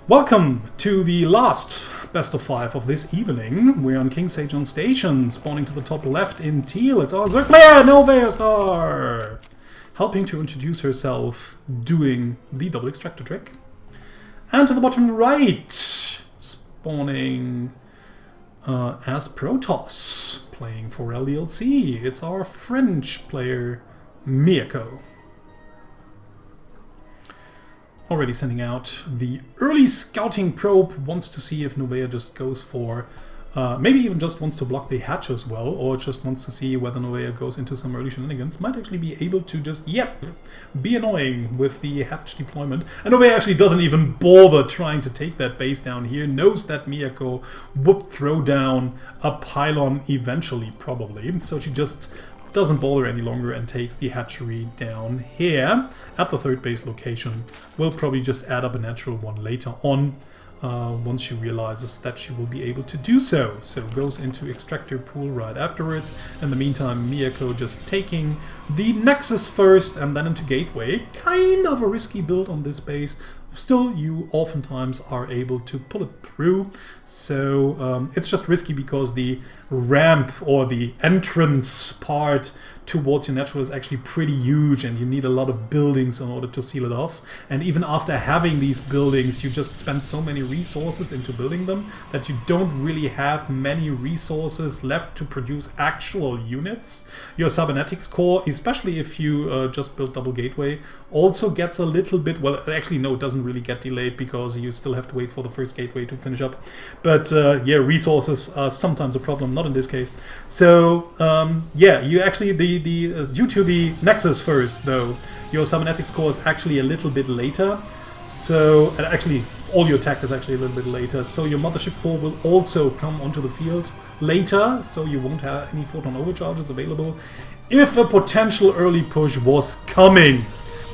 Welcome to the last best of 5 of this evening. We're on King Sage on Station, spawning to the top left in teal. It's our Zerg player, NoveaStar, helping to introduce herself, doing the double extractor trick. And to the bottom right, spawning as Protoss, playing for LDLC. It's our French player, Miyako. Already sending out the early scouting probe, wants to see if Novea just goes for, maybe even just wants to block the hatch as well, or just wants to see whether Novea goes into some early shenanigans. Might actually be able to just, be annoying with the hatch deployment. And Novea actually doesn't even bother trying to take that base down here, knows that Miyako would throw down a pylon eventually, probably. So she just doesn't bother any longer and takes the hatchery down here at the third base location. We'll probably just add up a natural one later on once she realizes that she will be able to do so. So goes into extractor pool right afterwards. In the meantime, Miyako just taking the Nexus first and then into gateway. Kind of a risky build on this base. Still, you oftentimes are able to pull it through. So it's just risky because the ramp or the entrance part towards your natural is actually pretty huge, and you need a lot of buildings in order to seal it off. And even after having these buildings, you just spend so many resources into building them that you don't really have many resources left to produce actual units. Your cybernetics core, especially if you just build double gateway, also gets a little bit, well, actually no, it doesn't really get delayed because you still have to wait for the first gateway to finish up. But yeah, resources are sometimes a problem, not in this case. So yeah, you actually, due to the Nexus first, though, your cybernetics core is actually a little bit later. So actually, all your tech is actually a little bit later. So your mothership core will also come onto the field later. So you won't have any photon overcharges available if a potential early push was coming,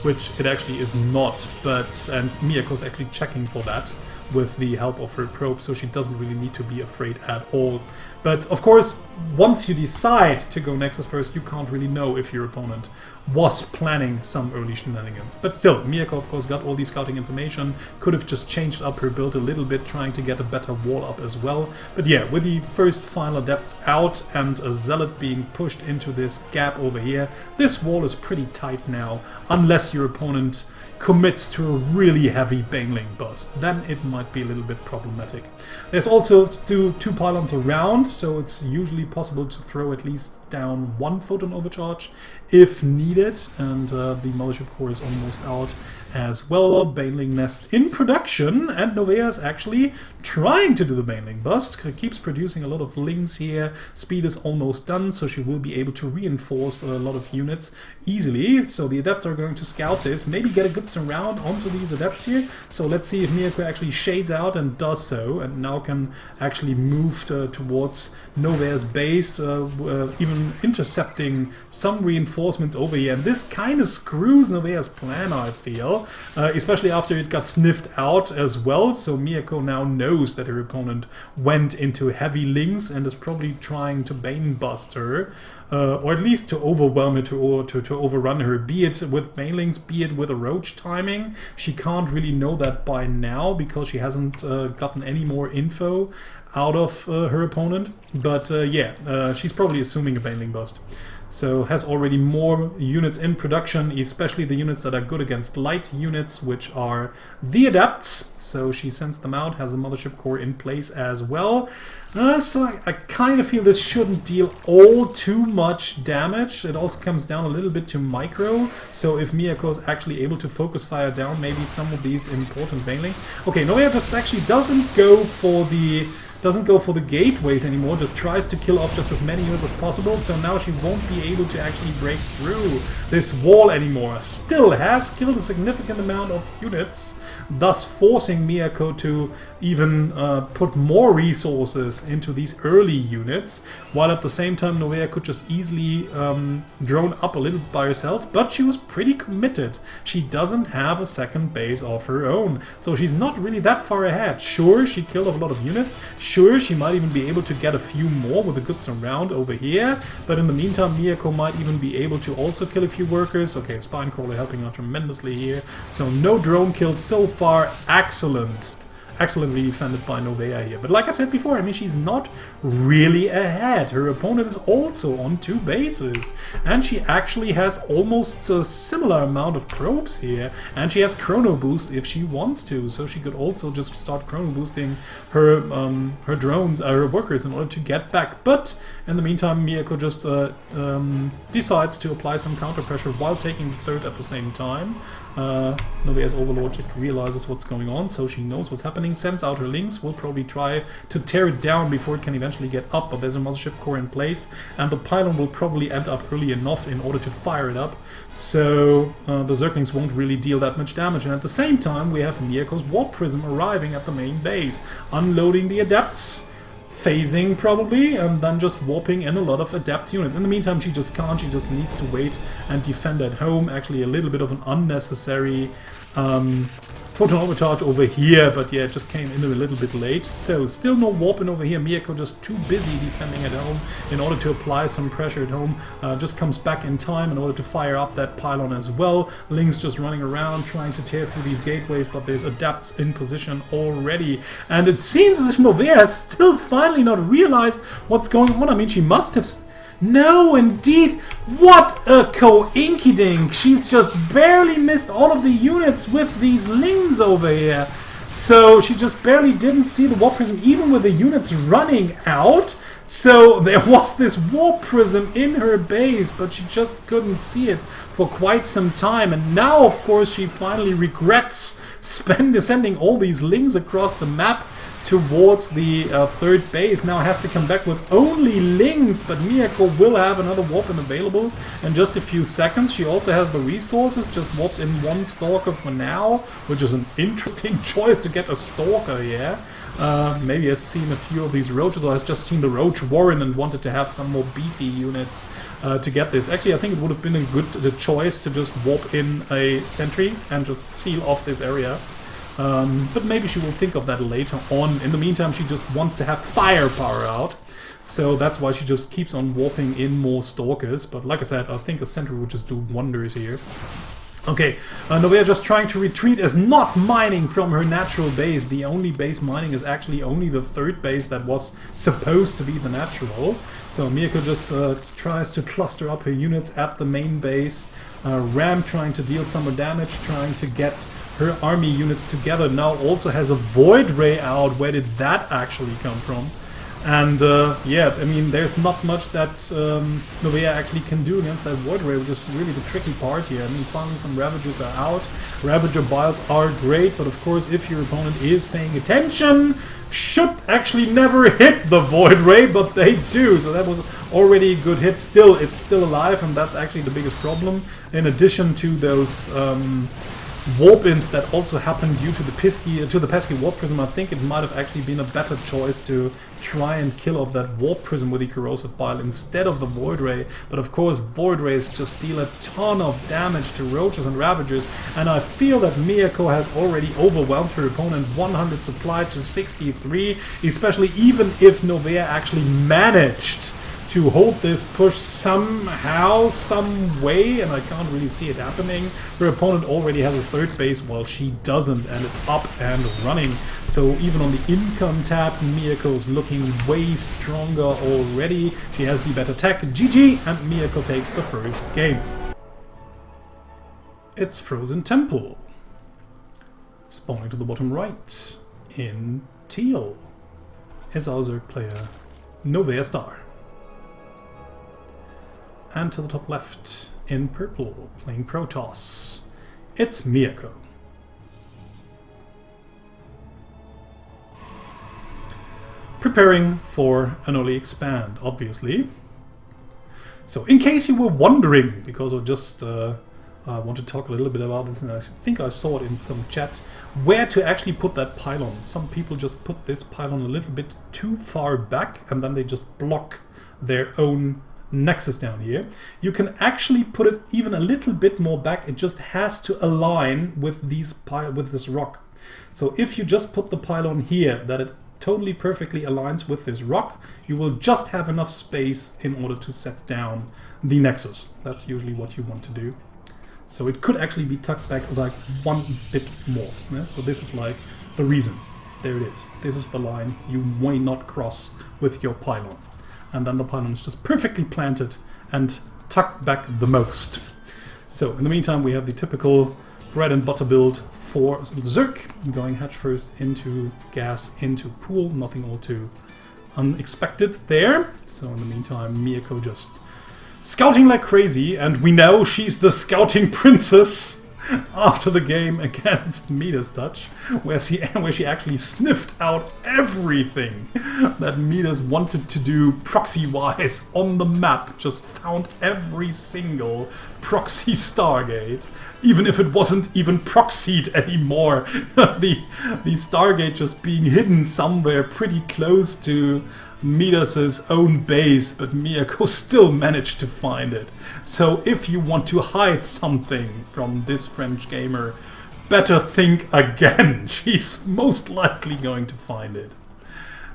which it actually is not. And Miyako's actually checking for that with the help of her probe, so she doesn't really need to be afraid at all. But of course, once you decide to go Nexus first, you can't really know if your opponent was planning some early shenanigans. But still, Miyako of course got all the scouting information, could have just changed up her build a little bit, trying to get a better wall up as well. But yeah, with the first final adepts out and a zealot being pushed into this gap over here, this wall is pretty tight now, unless your opponent commits to a really heavy baneling bust. Then it might be a little bit problematic. There's also two pylons around, so it's usually possible to throw at least down one photon overcharge if needed, and the mothership core is almost out as well. Baneling nest in production, and Novea is actually trying to do the baneling bust. Keeps producing a lot of lings here. Speed is almost done, so she will be able to reinforce a lot of units easily. So the adepts are going to scout this, maybe get a good surround onto these adepts here. So let's see if Miyako actually shades out and does so, and now can actually move towards Novea's base, even intercepting some reinforcements over here. And this kind of screws Novea's plan, I feel, especially after it got sniffed out as well. So Miyako now knows that her opponent went into heavy links and is probably trying to bane bust her, or at least to overwhelm her, to overrun her, be it with banelings, be it with a roach timing. She can't really know that by now because she hasn't gotten any more info out of her opponent. But yeah, she's probably assuming a baneling bust. So has already more units in production, especially the units that are good against light units, which are the adepts. So she sends them out, has the mothership core in place as well. So I kind of feel this shouldn't deal all too much damage. It also comes down a little bit to micro. So if Miyako is actually able to focus fire down maybe some of these important banelings. Okay, Novea just actually doesn't go for the gateways anymore, just tries to kill off just as many units as possible. So now she won't be able to actually break through this wall anymore. Still has killed a significant amount of units, thus forcing Miyako to even put more resources into these early units, while at the same time Novea could just easily drone up a little by herself. But she was pretty committed. She doesn't have a second base of her own, so she's not really that far ahead. Sure, she killed off a lot of units. Sure, she might even be able to get a few more with a good surround over here, but in the meantime Miyako might even be able to also kill a few workers. Okay, Spinecrawler helping out tremendously here. So no drone kills so far. Excellent. excellently defended by Novea here. But like I said before, I mean, she's not really ahead. Her opponent is also on 2 bases, and she actually has almost a similar amount of probes here, and she has chrono boost if she wants to, so she could also just start chrono boosting her her drones, her workers, in order to get back. But in the meantime, Miyako just decides to apply some counter pressure while taking the third at the same time. Novea's Overlord just realizes what's going on, so she knows what's happening, sends out her links, will probably try to tear it down before it can eventually get up, but there's a mothership core in place, and the pylon will probably end up early enough in order to fire it up, so the Zerglings won't really deal that much damage. And at the same time, we have Miyako's Warp Prism arriving at the main base, unloading the Adepts, phasing probably, and then just warping in a lot of Adept units. In the meantime, she just can't, she just needs to wait and defend at home. Actually a little bit of an unnecessary photon overcharge over here, but yeah, it just came in a little bit late. So still no warping over here. Miyako just too busy defending at home in order to apply some pressure at home. Just comes back in time in order to fire up that pylon as well. Lynx just running around trying to tear through these gateways, but there's Adepts in position already. And it seems as if Novea has still finally not realized what's going on. I mean, she must have... No, indeed! What a coinkydink! She's just barely missed all of the units with these lings over here. So she just barely didn't see the Warp Prism, even with the units running out. So there was this Warp Prism in her base, but she just couldn't see it for quite some time. And now, of course, she finally regrets sending all these lings across the map towards the third base. Now has to come back with only lings, but Miyako will have another warp-in available in just a few seconds. She also has the resources, just warps in 1 Stalker for now, which is an interesting choice to get a Stalker here. Maybe has seen a few of these roaches, or has just seen the Roach Warren and wanted to have some more beefy units to get this. Actually, I think it would have been a good choice to just warp in a sentry and just seal off this area. But maybe she will think of that later on. In the meantime, she just wants to have firepower out. So that's why she just keeps on warping in more Stalkers. But like I said, I think a sentry would just do wonders here. Okay, Novea just trying to retreat, is not mining from her natural base. The only base mining is actually only the third base that was supposed to be the natural. So Miyako just tries to cluster up her units at the main base. Ram trying to deal some more damage, trying to get her army units together. Now also has a Void Ray out. Where did that actually come from? And yeah, I mean, there's not much that Novea actually can do against that Void Ray, which is really the tricky part here. I mean, finally some Ravagers are out. Ravager Biles are great, but of course, if your opponent is paying attention, should actually never hit the Void Ray, but they do. So that was already a good hit. Still, it's still alive, and that's actually the biggest problem. In addition to those warp-ins that also happened due to the pesky Warp Prism, I think it might have actually been a better choice to try and kill off that Warp Prism with the Corrosive Bile instead of the Void Ray. But of course, Void Rays just deal a ton of damage to Roaches and Ravagers, and I feel that Miyako has already overwhelmed her opponent. 100 supply to 63, especially even if Novea actually managed to hold this push somehow, some way, and I can't really see it happening. Her opponent already has a third base, while she doesn't, and it's up and running. So even on the income tab, Miyako's looking way stronger already. She has the better tech. GG, and Miyako takes the first game. It's Frozen Temple. Spawning to the bottom right, in teal, is our Zerg player, NoveaStar. And to the top left, in purple, playing Protoss, it's Miyako. Preparing for an early expand, obviously. So, in case you were wondering, because I just want to talk a little bit about this, and I think I saw it in some chat, where to actually put that pylon. Some people just put this pylon a little bit too far back, and then they just block their own nexus down here. You can actually put it even a little bit more back. It just has to align with this rock. So if you just put the pylon here, that it totally perfectly aligns with this rock, you will just have enough space in order to set down the nexus. That's usually what you want to do. So it could actually be tucked back like one bit more. Yeah? So this is like the reason. there it is. This is the line you may not cross with your pylon. And then the pylon is just perfectly planted and tucked back the most. So in the meantime, we have the typical bread and butter build for Zerg, going hatch first into gas, into pool, nothing all too unexpected there. So in the meantime, Miyako just scouting like crazy, and we know she's the scouting princess after the game against Midas Touch, where she actually sniffed out everything that Midas wanted to do proxy-wise on the map. Just found every single proxy Stargate, even if it wasn't even proxied anymore. the Stargate just being hidden somewhere pretty close to Midas's own base, but Miyako still managed to find it. So if you want to hide something from this French gamer, better think again. She's most likely going to find it.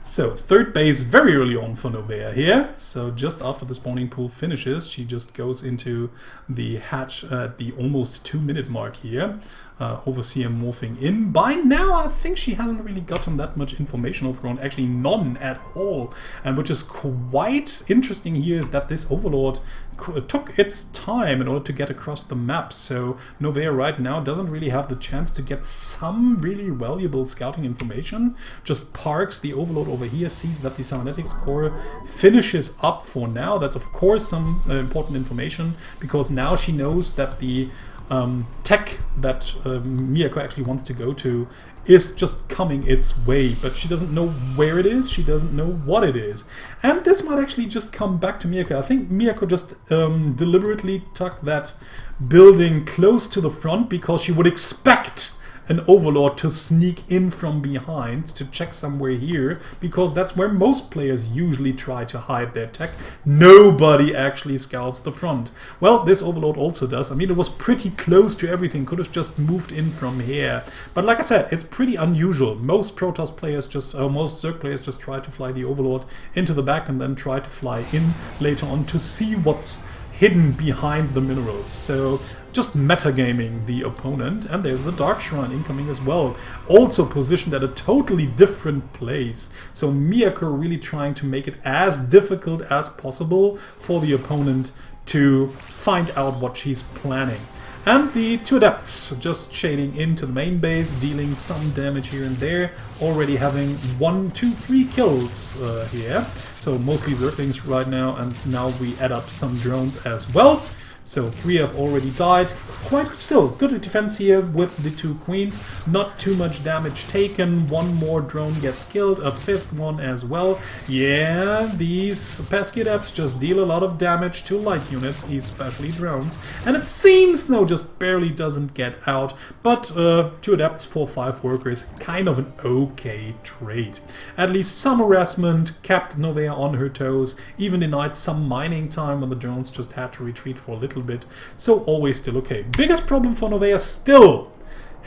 So third base very early on for Novea here. So just after the spawning pool finishes, she just goes into the hatch at the almost 2-minute mark here. Overseer morphing in. By now I think she hasn't really gotten that much information of her own, actually none at all. And which is quite interesting here is that this Overlord took its time in order to get across the map. So Novea right now doesn't really have the chance to get some really valuable scouting information. Just parks the Overlord over here, sees that the cybernetics core finishes up for now. That's of course some important information, because now she knows that the tech that Miyako actually wants to go to is just coming its way, but she doesn't know where it is, she doesn't know what it is. And this might actually just come back to Miyako. I think Miyako just deliberately tucked that building close to the front because she would expect an Overlord to sneak in from behind to check somewhere here, because that's where most players usually try to hide their tech. Nobody actually scouts the front. Well, this Overlord also does. I mean, it was pretty close to everything, could have just moved in from here. But like I said, it's pretty unusual. Most Protoss players most Zerg players just try to fly the Overlord into the back and then try to fly in later on to see what's hidden behind the minerals. So just metagaming the opponent. And there's the Dark Shrine incoming as well, also positioned at a totally different place. So Miyako really trying to make it as difficult as possible for the opponent to find out what she's planning. And the two Adepts just shading into the main base, dealing some damage here and there, already having 1, 2, 3 kills here. So mostly Zerglings right now, and now we add up some drones as well. So 3 have already died. Quite still good defense here with the 2 queens. Not too much damage taken. 1 more drone gets killed. A 5th one as well. Yeah, these pesky adepts just deal a lot of damage to light units, especially drones. And it seems no, just barely doesn't get out. But 2 adepts for 5 workers, kind of an okay trade. At least some harassment kept Novea on her toes. Even denied some mining time when the drones just had to retreat for a little bit, so always still okay. Biggest problem for Novea still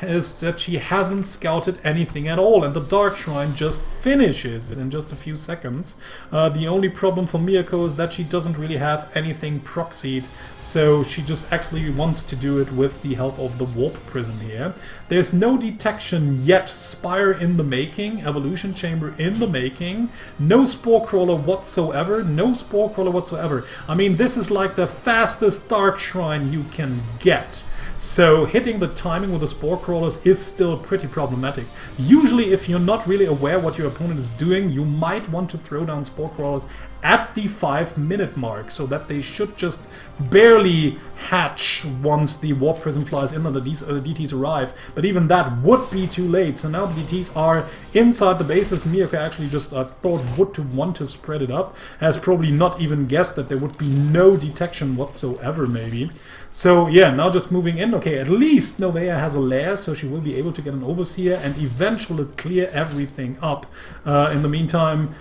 is that she hasn't scouted anything at all, and the Dark Shrine just finishes in just a few seconds. The only problem for Miyako is that she doesn't really have anything proxied, so she just actually wants to do it with the help of the Warp Prism here. There's no detection yet. Spire in the making, Evolution Chamber in the making, no Spore Crawler whatsoever, no Spore Crawler whatsoever. I mean, this is like the fastest Dark Shrine you can get. So hitting the timing with the Spore Crawlers is still pretty problematic. Usually if you're not really aware what your opponent is doing, you might want to throw down Spore Crawlers at the 5-minute mark, so that they should just barely hatch once the Warp Prism flies in and the DTs arrive. But even that would be too late. So now the DTs are inside the bases. Miyako actually just thought would to want to spread it up. Has probably not even guessed that there would be no detection whatsoever maybe. So yeah, now just moving in. Okay, at least Novea has a lair, so she will be able to get an Overseer and eventually clear everything up. In the meantime,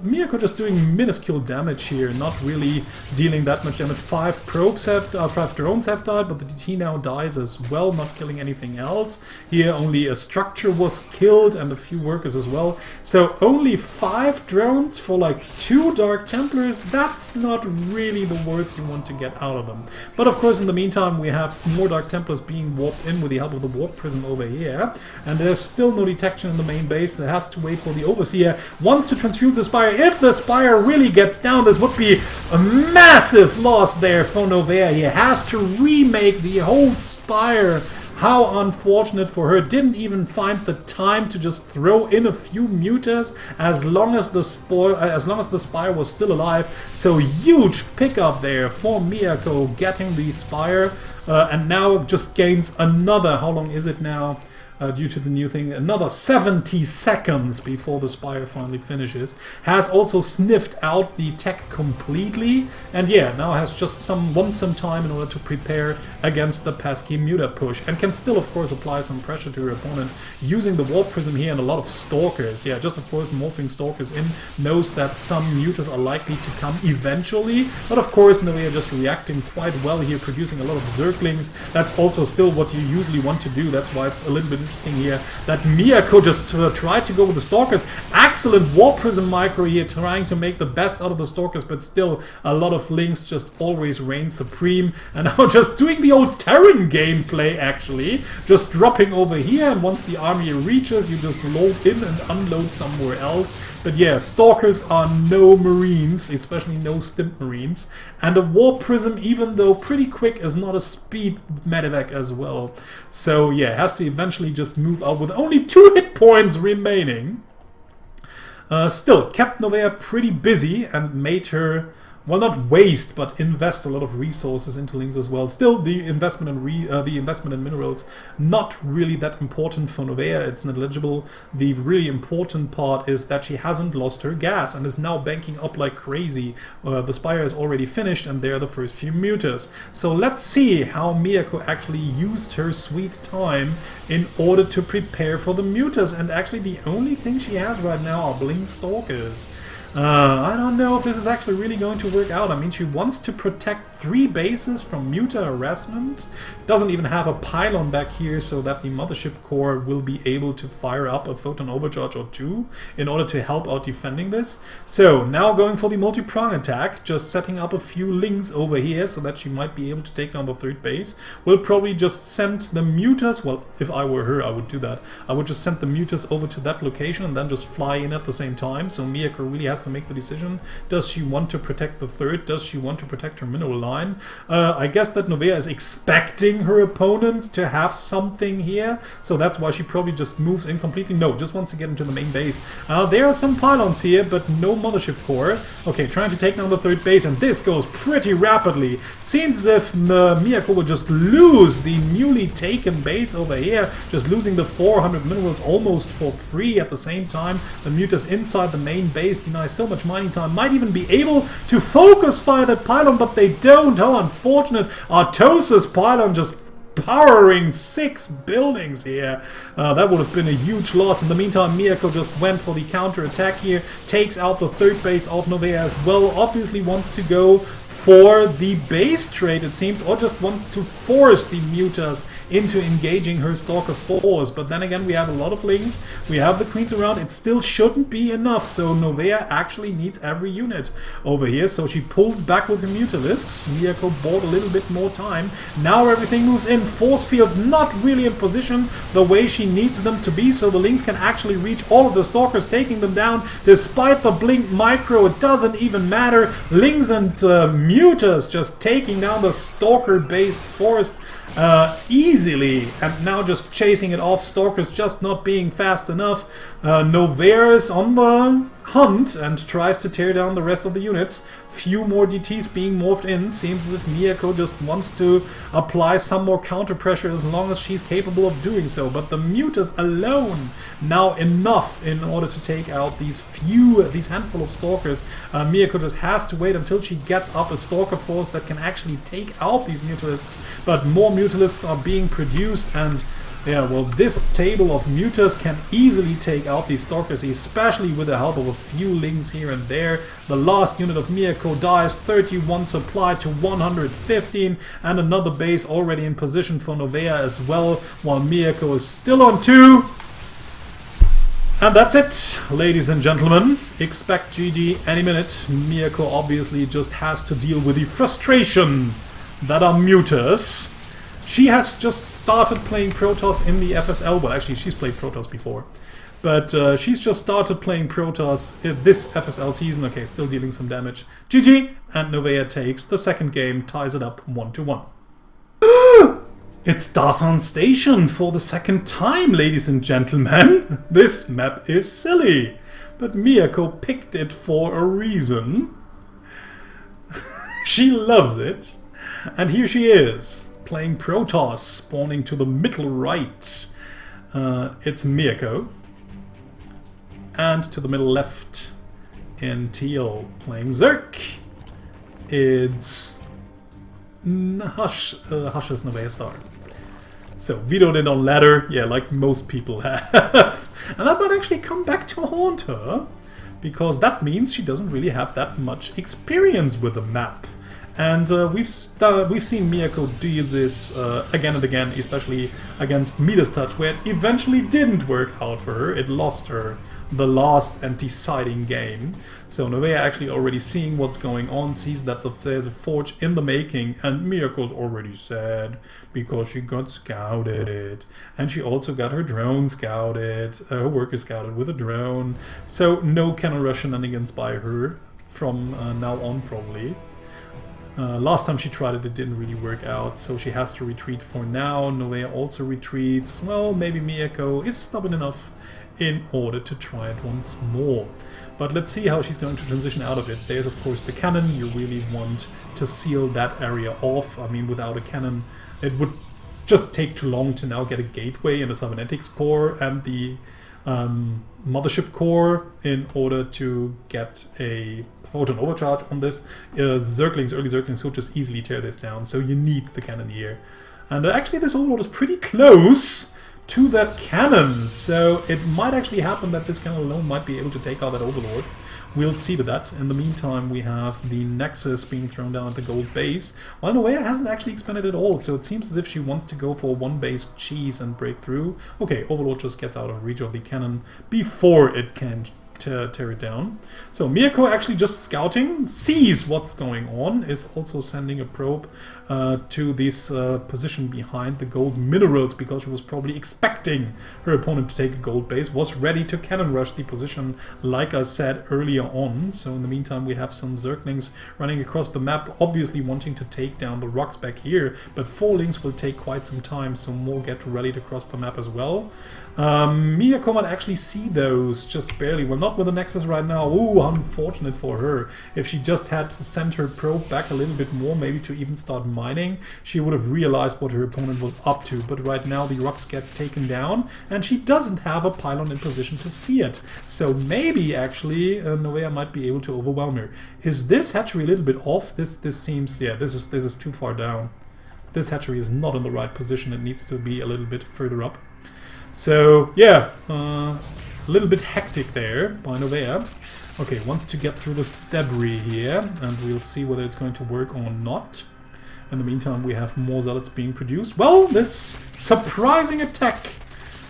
Miyako just doing minuscule damage here, not really dealing that much damage. 5 drones have died, but the DT now dies as well, not killing anything else. Here only a structure was killed and a few workers as well. So only 5 drones for like 2 Dark Templars. That's not really the worth you want to get out of them. But of course, in the meantime, we have more Dark Templars being warped in with the help of the warp prism over here, and there's still no detection in the main base. It has to wait for the Overseer. Wants to transfuse the Spire. If the Spire really gets down, this would be a massive loss there for Novea. He has to remake the whole Spire. How unfortunate for her. Didn't even find the time to just throw in a few mutas as long as the Spire was still alive. So huge pickup there for Miyako getting the Spire, and now just gains another, how long is it now? Due to the new thing, another 70 seconds before the Spire finally finishes. Has also sniffed out the tech completely, and yeah, now has just some time in order to prepare against the pesky Muta push, and can still of course apply some pressure to her opponent using the Warp Prism here and a lot of Stalkers. Yeah, just of course morphing Stalkers in, knows that some Mutas are likely to come eventually, but of course Novea just reacting quite well here, producing a lot of Zerglings. That's also still what you usually want to do. That's why it's a little bit interesting here that Miyako just tried to go with the Stalkers. Excellent Warp Prism micro here, trying to make the best out of the Stalkers, but still a lot of Lings just always reign supreme. And now just doing the old Terran gameplay actually, just dropping over here, and once the army reaches, you just load in and unload somewhere else. But yeah, Stalkers are no Marines, especially no Stimp Marines, and a Warp Prism, even though pretty quick, is not a speed medevac as well. So yeah, has to eventually just move out with only 2 hit points remaining. Still kept Novea pretty busy and made her, well, not waste, but invest a lot of resources into Lings as well. Still, the investment in minerals, not really that important for Novea. It's negligible. The really important part is that she hasn't lost her gas and is now banking up like crazy. The Spire is already finished, and there are the first few mutas. So let's see how Miyako actually used her sweet time in order to prepare for the mutas. And actually, the only thing she has right now are Blink Stalkers. I don't know if this is actually really going to work out. I mean, she wants to protect 3 bases from Muta harassment. Doesn't even have a pylon back here so that the Mothership Core will be able to fire up a Photon Overcharge or 2 in order to help out defending this. So now going for the multi-prong attack, just setting up a few Lings over here so that she might be able to take down the 3rd base. We'll probably just send the Mutas, well, if I were her I would do that. I would just send the Mutas over to that location and then just fly in at the same time. So Miyako really has to make the decision. Does she want to protect the 3rd? Does she want to protect her mineral line? I guess that Novea is expecting her opponent to have something here, so that's why she probably just moves in completely. No, just wants to get into the main base. There are some pylons here, but no Mothership Core. Okay, trying to take down the 3rd base, and this goes pretty rapidly. Seems as if Miyako will just lose the newly taken base over here, just losing the 400 minerals almost for free at the same time. The Mutas inside the main base deny so much mining time, might even be able to focus fire that pylon, but they don't. How unfortunate. Artosis pylon just powering 6 buildings here. That would have been a huge loss. In the meantime, Miyako just went for the counter attack here, takes out the 3rd base of Novea as well. Obviously wants to go for the base trade, it seems, or just wants to force the Mutas into engaging her Stalker force. But then again, we have a lot of Lings, we have the Queens around, it still shouldn't be enough, so Novea actually needs every unit over here, so she pulls back with her Mutalisks. Miyako bought a little bit more time. Now everything moves in, force fields not really in position the way she needs them to be, so the Lings can actually reach all of the Stalkers, taking them down despite the Blink micro. It doesn't even matter. Lings and Mutas just taking down the Stalker-based forest easily, and now just chasing it off. Stalkers just not being fast enough. Novea is on the hunt and tries to tear down the rest of the units. Few more DTs being morphed in. Seems as if Miyako just wants to apply some more counter pressure as long as she's capable of doing so. But the Mutas alone now enough in order to take out these handful of Stalkers. Miyako just has to wait until she gets up a Stalker force that can actually take out these Mutalisks. But more Mutalisks are being produced, and Yeah, well, this table of mutas can easily take out these Stalkers, especially with the help of a few links here and there. The last unit of Miyako dies, 31 supply to 115, and another base already in position for Novea as well, while Miyako is still on 2. And that's it, ladies and gentlemen. Expect GG any minute. Miyako obviously just has to deal with the frustration that are mutas. She has just started playing Protoss in the FSL. Well, actually, she's played Protoss before. But she's just started playing Protoss this FSL season. Okay, still dealing some damage. GG! And Novea takes the second game, ties it up 1-1. It's Darthan Station for the second time, ladies and gentlemen. This map is silly. But Miyako picked it for a reason. She loves it. And here she is. Playing Protoss, spawning to the middle right. It's Miyako. And to the middle left, in teal, playing Zerk. It's Hush's NoveaStar. So, vetoed it on ladder, yeah, like most people have. And that might actually come back to haunt her, because that means she doesn't really have that much experience with the map. And we've seen Miyako do this again and again, especially against Midas Touch, where it eventually didn't work out for her. It lost her the last and deciding game. So Novea actually already seeing what's going on, sees that there's a forge in the making, and Miyako's already sad because she got scouted. And she also got her drone scouted, her worker scouted with a drone. So no cannon rush shenanigans by her from now on probably. Last time she tried it, it didn't really work out, so she has to retreat for now. Novea also retreats. Well, maybe Miyako is stubborn enough in order to try it once more. But let's see how she's going to transition out of it. There's of course the cannon. You really want to seal that area off. I mean, without a cannon it would just take too long to now get a gateway and a cybernetics core and the mothership core in order to get a photon overcharge on this. Zerglings, early Zerglings could just easily tear this down, so you need the cannon here. And actually this overlord is pretty close to that cannon, so it might actually happen that this cannon alone might be able to take out that overlord. We'll see to that. In the meantime, we have the Nexus being thrown down at the gold base, while Novea hasn't actually expanded at all, so it seems as if she wants to go for one base cheese and break through. Okay, overlord just gets out of reach of the cannon before it can tear it down. So Miyako actually just scouting, sees what's going on, is also sending a probe to this position behind the gold minerals, because she was probably expecting her opponent to take a gold base, was ready to cannon rush the position like I said earlier on. So in the meantime we have some Zerglings running across the map, obviously wanting to take down the rocks back here, but 4 links will take quite some time, so more get rallied across the map as well. Miyako might actually see those, just barely. Well, not with the Nexus right now. Ooh, unfortunate for her. If she just had to send her probe back a little bit more, maybe to even start mining, she would have realized what her opponent was up to. But right now the rocks get taken down, and she doesn't have a pylon in position to see it. So maybe actually Novea might be able to overwhelm her. Is this hatchery a little bit off? This seems, yeah, this is too far down. This hatchery is not in the right position. It needs to be a little bit further up. So, yeah, a little bit hectic there by Novea. Okay, wants to get through this debris here, and we'll see whether it's going to work or not. In the meantime, we have more zealots being produced. Well, this surprising attack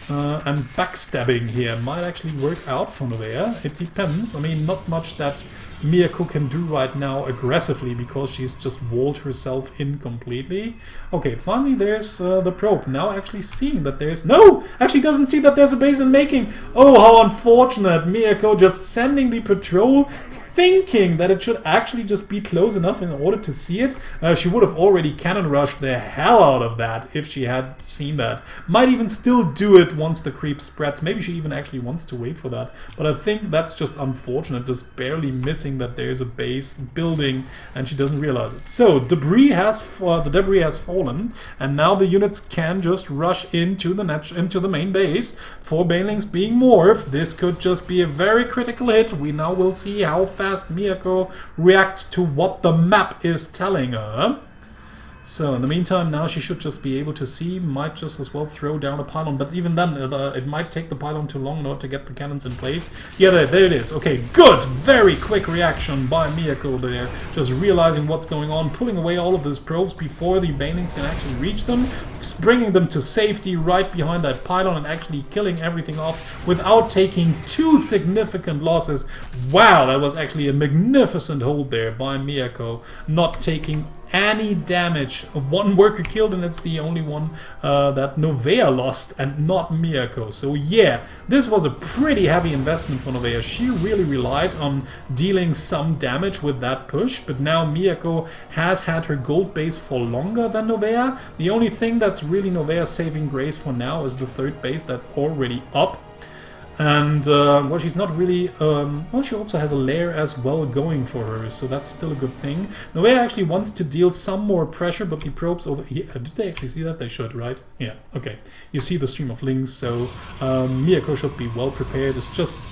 and backstabbing here might actually work out for Novea. It depends. I mean, not much that Miyako can do right now aggressively, because she's just walled herself in completely. Okay, finally there's the probe. Now actually seeing that there's... No! Actually doesn't see that there's a base in making! Oh, how unfortunate! Miyako just sending the patrol, thinking that it should actually just be close enough in order to see it. She would have already cannon rushed the hell out of that if she had seen that. Might even still do it once the creep spreads. Maybe she even actually wants to wait for that. But I think that's just unfortunate, just barely missing that there's a base building and she doesn't realize it. So the debris has fallen, and now the units can just rush into the main base. 4 banelings being morphed. This could just be a very critical hit. We now will see how fast Miyako reacts to what the map is telling her. So in the meantime, now she should just be able to see, might just as well throw down a pylon, but even then it might take the pylon too long in order to get the cannons in place. Yeah, there it is. Okay, good! Very quick reaction by Miyako there, just realizing what's going on, pulling away all of his probes before the banelings can actually reach them, bringing them to safety right behind that pylon and actually killing everything off without taking too significant losses. Wow, that was actually a magnificent hold there by Miyako, not taking any damage. One worker killed, and it's the only one that Novea lost and not Miyako. So yeah, this was a pretty heavy investment for Novea. She really relied on dealing some damage with that push, but now Miyako has had her gold base for longer than Novea. The only thing that's really Novea's saving grace for now is the third base that's already up. And, well, she's not really... well, she also has a lair as well going for her, so that's still a good thing. Novea actually wants to deal some more pressure, but the probes over here... Did they actually see that? They should, right? Yeah, okay. You see the stream of links, so Miyako should be well prepared. It's just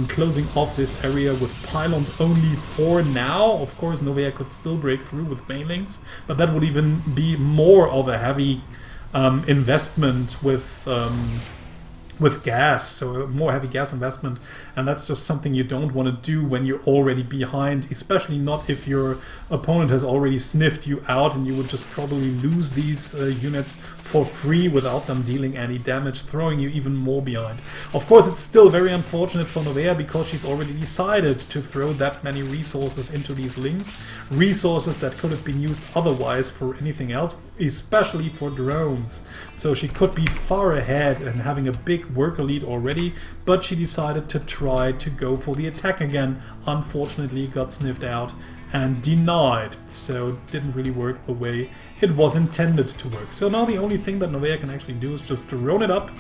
closing off this area with pylons only for now. Of course, Novea could still break through with banelings, but that would even be more of a heavy investment with gas, so a more heavy gas investment, and that's just something you don't want to do when you're already behind, especially not if your opponent has already sniffed you out and you would just probably lose these units for free without them dealing any damage, throwing you even more behind. Of course, it's still very unfortunate for Novea because she's already decided to throw that many resources into these links, resources that could have been used otherwise for anything else, especially for drones. So she could be far ahead and having a big worker lead already, but she decided to try to go for the attack again. Unfortunately, got sniffed out and denied, so didn't really work the way it was intended to work. So now the only thing that Novea can actually do is just drone it up,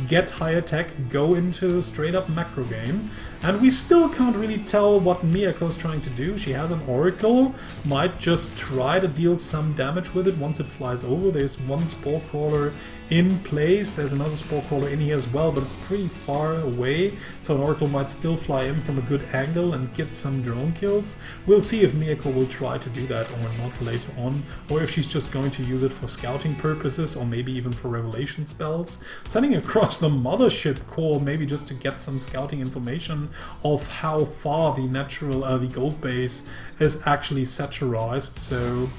get high attack, go into straight up macro game, and we still can't really tell what Miyako's trying to do. She has an Oracle, might just try to deal some damage with it once it flies over. There's one Spore Crawler in place, there's another Spore Crawler in here as well, but it's pretty far away, so an Oracle might still fly in from a good angle and get some drone kills. We'll see if Miyako will try to do that or not later on, or if she's just going to use it for scouting purposes or maybe even for revelation spells. Sending across the mothership core, maybe just to get some scouting information of how far the natural, the gold base is actually saturized, so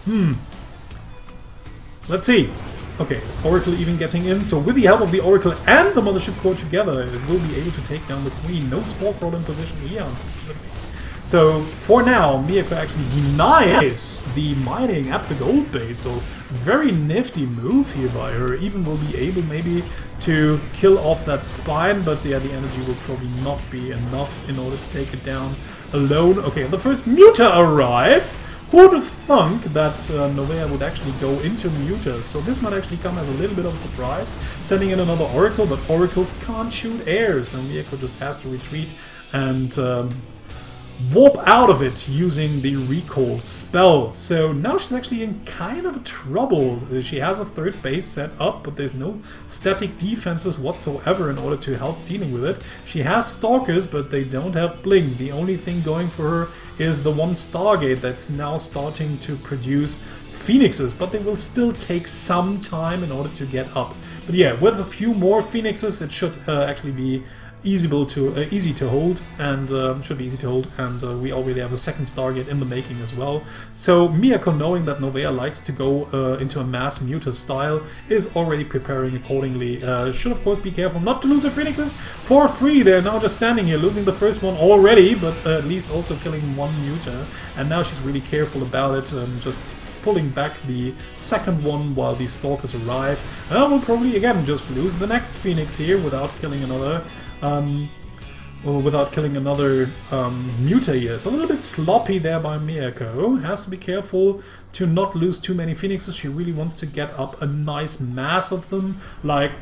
let's see. Okay, Oracle even getting in, so with the help of the Oracle and the Mothership Core together, it will be able to take down the Queen. No Spore Crawler in position here, unfortunately. So, for now, Miyako actually denies the mining at the gold base, so very nifty move here by her. Even will be able maybe to kill off that spine, but yeah, the energy will probably not be enough in order to take it down alone. Okay, the first Muta arrive. Who'd have thunk that Novea would actually go into Mutas, so this might actually come as a little bit of a surprise. Sending in another Oracle, but Oracles can't shoot air, so Miyako just has to retreat and warp out of it using the recall spell. So now she's actually in kind of trouble. She has a third base set up, but there's no static defenses whatsoever in order to help dealing with it. She has Stalkers, but they don't have Bling. The only thing going for her is the one Stargate that's now starting to produce Phoenixes, but they will still take some time in order to get up. But yeah, with a few more Phoenixes, it should actually be easy to hold, and should be easy to hold, and we already have a second Stargate in the making as well. So Miyako, knowing that Novea likes to go into a mass Muta style, is already preparing accordingly. Should of course be careful not to lose her Phoenixes for free. They're now just standing here, losing the first one already, but at least also killing one Muta, and now she's really careful about it, just pulling back the second one while the Stalkers arrive. And we'll probably again just lose the next Phoenix here without killing another Muta here. So a little bit sloppy there by Miyako. Has to be careful to not lose too many Phoenixes. She really wants to get up a nice mass of them, like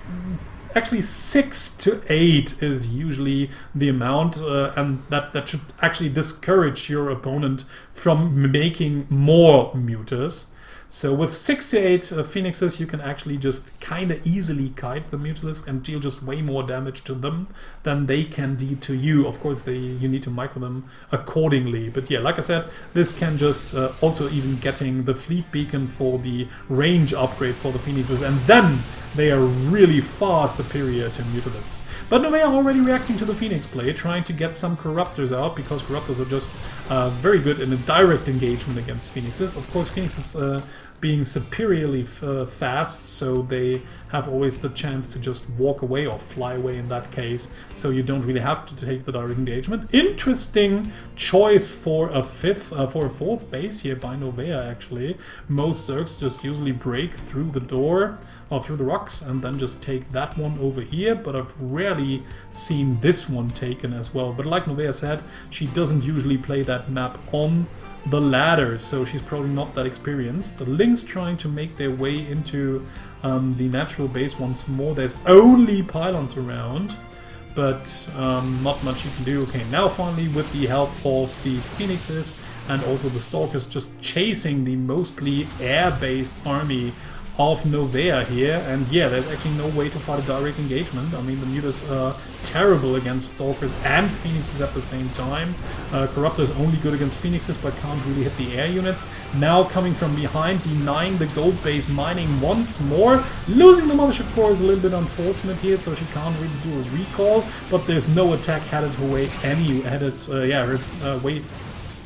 actually 6 to 8 is usually the amount, and that should actually discourage your opponent from making more Mutas. So with 6 to 8 Phoenixes, you can actually just kind of easily kite the Mutalisk and deal just way more damage to them than they can do to you. Of course, you need to micro them accordingly. But yeah, like I said, this can just also even getting the Fleet Beacon for the range upgrade for the Phoenixes, and then they are really far superior to Mutalisks. But Novea already reacting to the Phoenix play, trying to get some Corruptors out, because Corruptors are just very good in a direct engagement against Phoenixes. Of course, Phoenixes being superiorly fast, so they have always the chance to just walk away or fly away in that case, so you don't really have to take the direct engagement. Interesting choice for a fourth base here by Novea, actually. Most Zergs just usually break through the door or through the rocks and then just take that one over here, but I've rarely seen this one taken as well. But like Novea said, she doesn't usually play that map on the ladder, so she's probably not that experienced. The Lynx trying to make their way into the natural base once more. There's only pylons around, but not much you can do. Okay, now finally with the help of the Phoenixes and also the Stalkers just chasing the mostly air-based army of Novea here, and yeah, there's actually no way to fight a direct engagement. I mean, the Mutas are terrible against Stalkers and Phoenixes at the same time. Corruptor is only good against Phoenixes but can't really hit the air units. Now coming from behind, denying the gold base mining once more. Losing the Mothership Core is a little bit unfortunate here, so she can't really do a recall, but there's no attack headed her way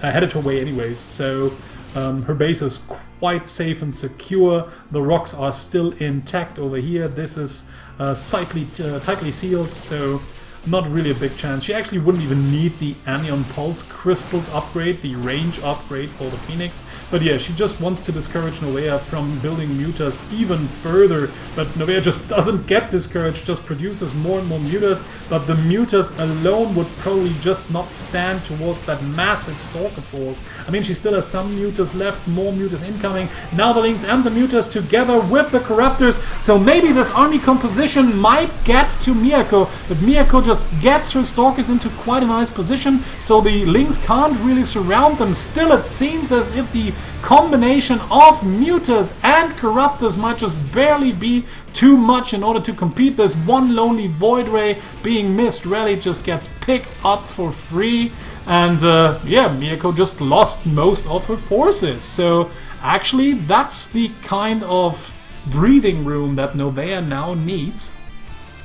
headed her way anyways, so her base is quite safe and secure. The rocks are still intact over here. This is tightly sealed, so not really a big chance. She actually wouldn't even need the Anion Pulse Crystals upgrade, the range upgrade for the Phoenix. But yeah, she just wants to discourage Novea from building Mutas even further. But Novea just doesn't get discouraged, just produces more and more Mutas. But the Mutas alone would probably just not stand towards that massive Stalker force. I mean, she still has some Mutas left, more Mutas incoming. Now the Lynx and the Mutas together with the Corruptors. So maybe this army composition might get to Miyako, but Miyako just gets her Stalkers into quite a nice position, so the Lynx can't really surround them. Still, it seems as if the combination of Mutas and Corruptors might just barely be too much in order to compete. This one lonely Void Ray being missed rally just gets picked up for free, and yeah, Miyako just lost most of her forces. So actually, that's the kind of breathing room that Novea now needs.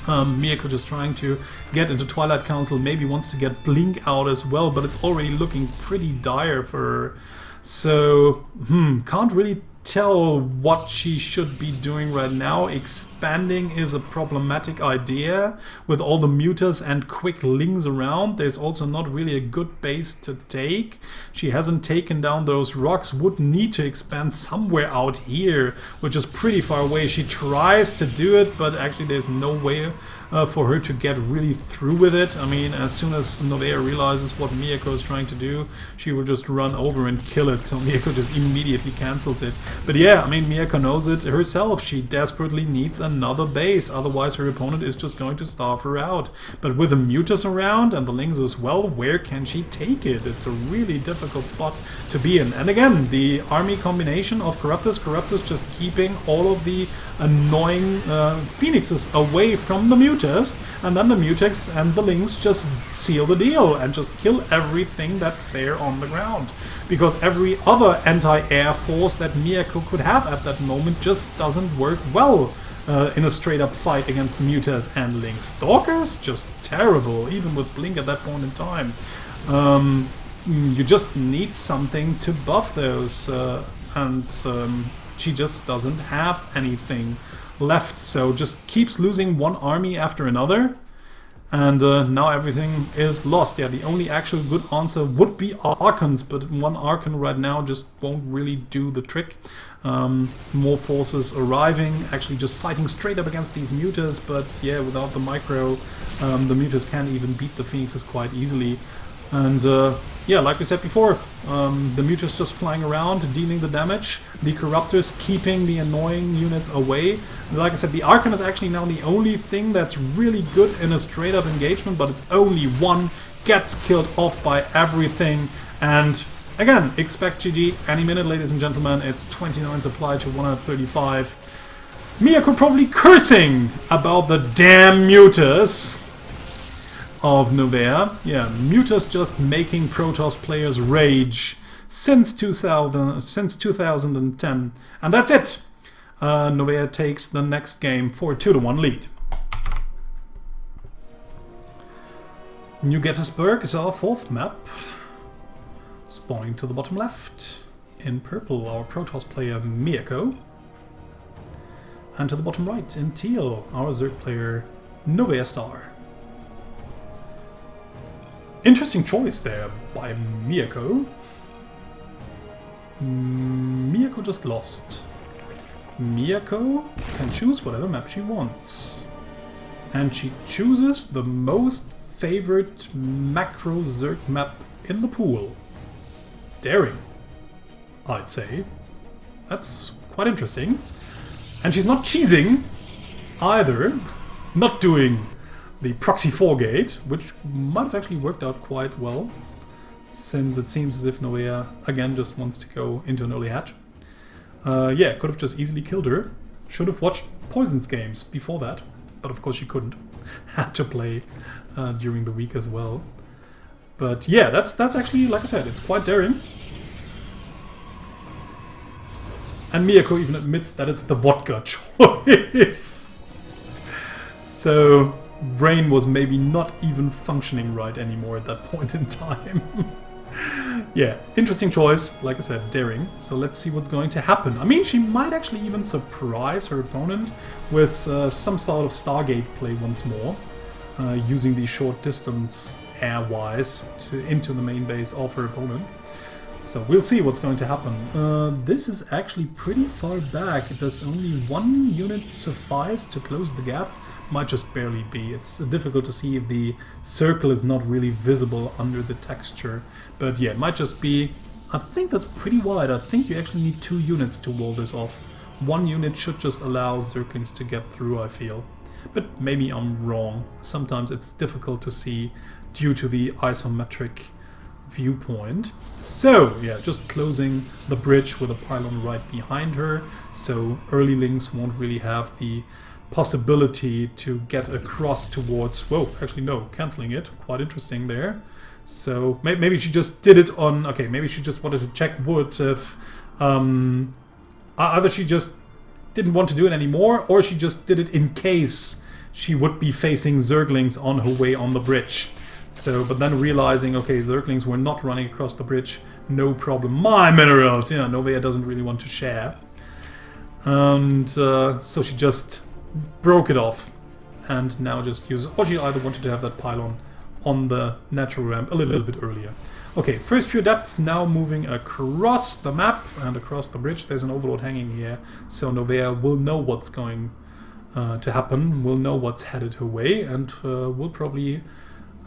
Miyako just trying to get into Twilight Council, maybe wants to get Blink out as well, but it's already looking pretty dire for her. So, can't really tell what she should be doing right now. Expanding is a problematic idea with all the Mutas and quick Lings around. There's also not really a good base to take. She hasn't taken down those rocks, would need to expand somewhere out here, which is pretty far away. She tries to do it, but actually there's no way for her to get really through with it. I mean, as soon as Novea realizes what Miyako is trying to do, she will just run over and kill it, so Miyako just immediately cancels it. But yeah, I mean, Miyako knows it herself. She desperately needs another base, otherwise her opponent is just going to starve her out. But with the Mutas around and the Lynx as well, where can she take it? It's a really difficult spot to be in. And again, the army combination of Corruptors just keeping all of the annoying Phoenixes away from the Mutas, and then the Mutex and the Lynx just seal the deal and just kill everything that's there on the ground. Because every other anti-air force that Miyako could have at that moment just doesn't work well in a straight-up fight against Mutas and Lynx. Stalkers? Just terrible, even with Blink at that point in time. You just need something to buff those, and she just doesn't have anything left, so just keeps losing one army after another, and now everything is lost. Yeah, the only actual good answer would be Archons, but one Archon right now just won't really do the trick. More forces arriving, actually just fighting straight up against these Mutas, but yeah, without the micro, the Mutas can even beat the Phoenixes quite easily. And yeah, like we said before, the Mutas just flying around, dealing the damage, the Corruptors keeping the annoying units away. And like I said, the Archon is actually now the only thing that's really good in a straight-up engagement, but it's only one, gets killed off by everything, and Again, expect GG any minute, ladies and gentlemen. It's 29 supply to 135. Miyako probably cursing about the damn mutas of Novea. Yeah, mutas just making Protoss players rage since 2010. And that's it! Novea takes the next game for a 2-1 lead. New Gettysburg is our 4th map. Spawning to the bottom left. In purple, our Protoss player Miyako. And to the bottom right, in teal, our Zerg player NoveaStar. Interesting choice there by Miyako. Miyako just lost. Miyako can choose whatever map she wants. And she chooses the most favorite macro Zerg map in the pool. Daring, I'd say. That's quite interesting. And she's not cheesing either. Not doing the proxy 4 gate, which might have actually worked out quite well, since it seems as if Novea again just wants to go into an early hatch. Yeah, could have just easily killed her. Should have watched Poison's games before that, but of course she couldn't. Had to play during the week as well. But yeah, that's actually, like I said, it's quite daring. And Miyako even admits that it's the vodka choice. So brain was maybe not even functioning right anymore at that point in time. Yeah, interesting choice, like I said, daring. So let's see what's going to happen. I mean, she might actually even surprise her opponent with some sort of Stargate play once more, using the short distance airwise into the main base of her opponent. So we'll see what's going to happen. This is actually pretty far back. Does only 1 unit suffice to close the gap? Might just barely be. It's difficult to see if the circle is not really visible under the texture. But yeah, it might just be... I think that's pretty wide. I think you actually need 2 units to wall this off. 1 unit should just allow Zerglings to get through, I feel. But maybe I'm wrong. Sometimes it's difficult to see due to the isometric viewpoint. So yeah, just closing the bridge with a pylon right behind her, so early links won't really have the possibility to get across towards... Whoa, actually no, cancelling it. Quite interesting there. So maybe she just did it on... Okay, maybe she just wanted to check wood if... either she just didn't want to do it anymore, or she just did it in case she would be facing Zerglings on her way on the bridge. So, but then realizing, okay, Zerglings were not running across the bridge, no problem. My minerals! Yeah, Novea doesn't really want to share. And so she just broke it off. And now just uses... Or she either wanted to have that pylon on the natural ramp a little bit earlier. Okay, first few adepts now moving across the map and across the bridge. There's an overload hanging here, so Novea will know what's going to happen, will know what's headed her way, and will probably...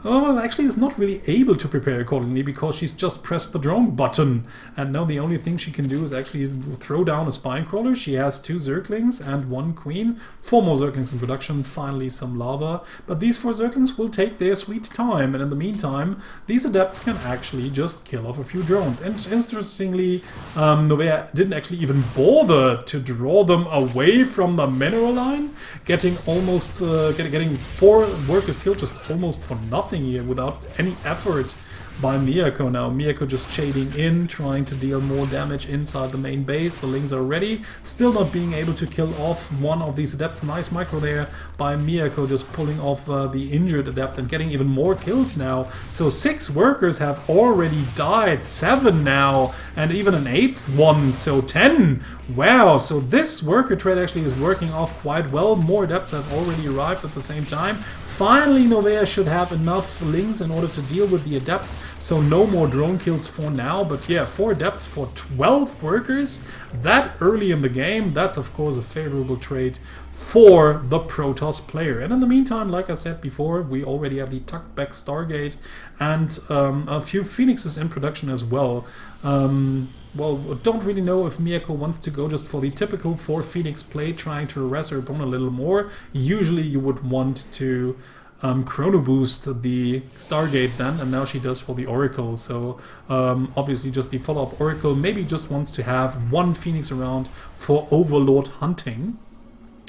Well, actually is not really able to prepare accordingly because she's just pressed the drone button. And now the only thing she can do is actually throw down a spine crawler. She has 2 Zerglings and 1 queen. 4 more Zerglings in production, finally some lava. But these 4 Zerglings will take their sweet time. And in the meantime, these adepts can actually just kill off a few drones. And interestingly, Novea didn't actually even bother to draw them away from the mineral line. Getting almost, getting 4 workers killed just almost for nothing here without any effort by Miyako now. Miyako just shading in, trying to deal more damage inside the main base. The Lings are ready, still not being able to kill off one of these adepts. Nice micro there by Miyako, just pulling off the injured adept and getting even more kills now. So 6 workers have already died, 7 now, and even an 8th one, so 10. Wow, so this worker trade actually is working off quite well. More adepts have already arrived at the same time. Finally, Novea should have enough Lings in order to deal with the adepts, so no more drone kills for now. But yeah, 4 adepts for 12 workers that early in the game, that's of course a favorable trade for the Protoss player. And in the meantime, like I said before, we already have the tucked back Stargate and a few Phoenixes in production as well. Well, don't really know if Miyako wants to go just for the typical 4 Phoenix play, trying to harass her opponent a little more. Usually you would want to chrono boost the Stargate then, and now she does for the Oracle. So obviously just the follow-up Oracle maybe just wants to have one Phoenix around for Overlord hunting.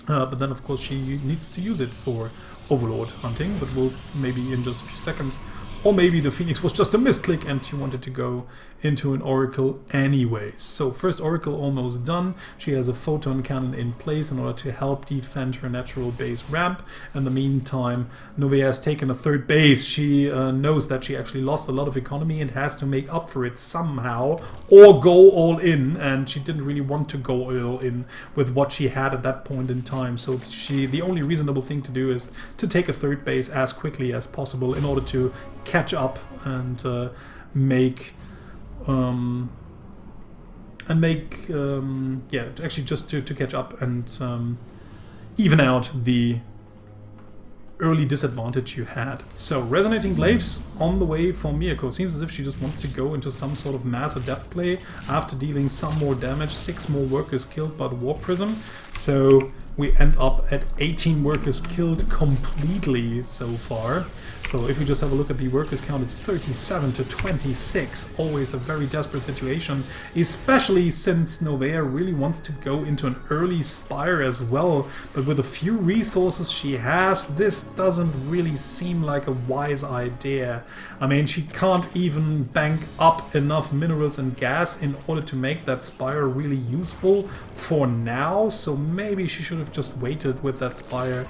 But then of course she needs to use it for Overlord hunting, but we'll maybe in just a few seconds. Or maybe the Phoenix was just a misclick and she wanted to go into an Oracle anyways. So first Oracle almost done. She has a photon cannon in place in order to help defend her natural base ramp. In the meantime, Novea has taken a third base. She knows that she actually lost a lot of economy and has to make up for it somehow or go all in. And she didn't really want to go all in with what she had at that point in time. So the only reasonable thing to do is to take a third base as quickly as possible in order to catch up and actually just to catch up and even out the early disadvantage you had. So Resonating Glaives on the way for Miyako. Seems as if she just wants to go into some sort of mass adept play after dealing some more damage. 6 more workers killed by the Warp Prism. So we end up at 18 workers killed completely so far. So if we just have a look at the workers count, it's 37 to 26. Always a very desperate situation, especially since Novea really wants to go into an early Spire as well. But with the few resources she has, this doesn't really seem like a wise idea. I mean, she can't even bank up enough minerals and gas in order to make that Spire really useful for now. So maybe she should have just waited with that Spire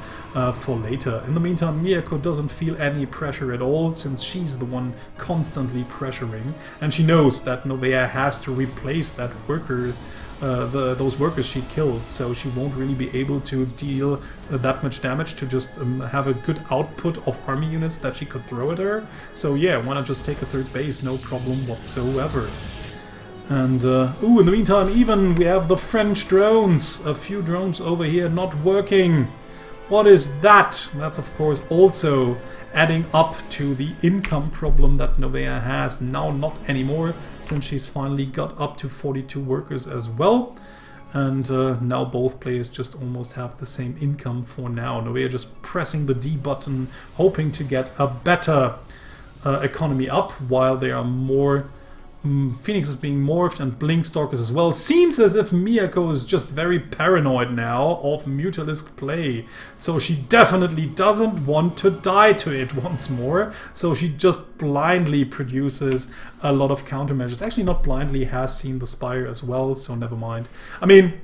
for later. In the meantime, Miyako doesn't feel any pressure at all, since she's the one constantly pressuring, and she knows that Novea has to replace that worker, those workers she killed, so she won't really be able to deal that much damage to just have a good output of army units that she could throw at her. So yeah, why not just take a third base, no problem whatsoever. And in the meantime, even we have the French drones, a few drones over here not working. What is that? That's of course also adding up to the income problem that Novea has. Now not anymore, since she's finally got up to 42 workers as well. And now both players just almost have the same income for now. Novea just pressing the D button, hoping to get a better economy up, while there are more Phoenixes being morphed and Blink Stalkers as well. Seems as if Miyako is just very paranoid now of Mutalisk play. So she definitely doesn't want to die to it once more. So she just blindly produces a lot of countermeasures. Actually not blindly, has seen the Spire as well, so never mind. I mean,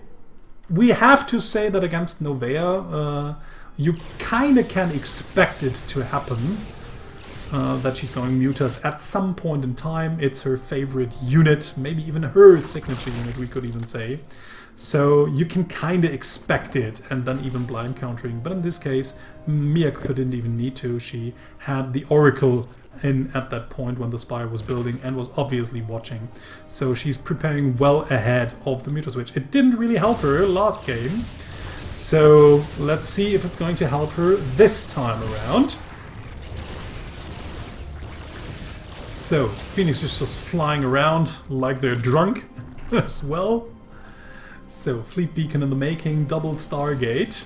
we have to say that against Novea, you kinda can expect it to happen. That she's going Mutas at some point in time. It's her favorite unit, maybe even her signature unit, we could even say. So you can kind of expect it, and then even blind countering. But in this case, Miyako didn't even need to. She had the Oracle in at that point when the Spire was building and was obviously watching. So she's preparing well ahead of the Muta switch. It didn't really help her last game. So let's see if it's going to help her this time around. So, Phoenix is just flying around like they're drunk as well. So, Fleet Beacon in the making, double Stargate.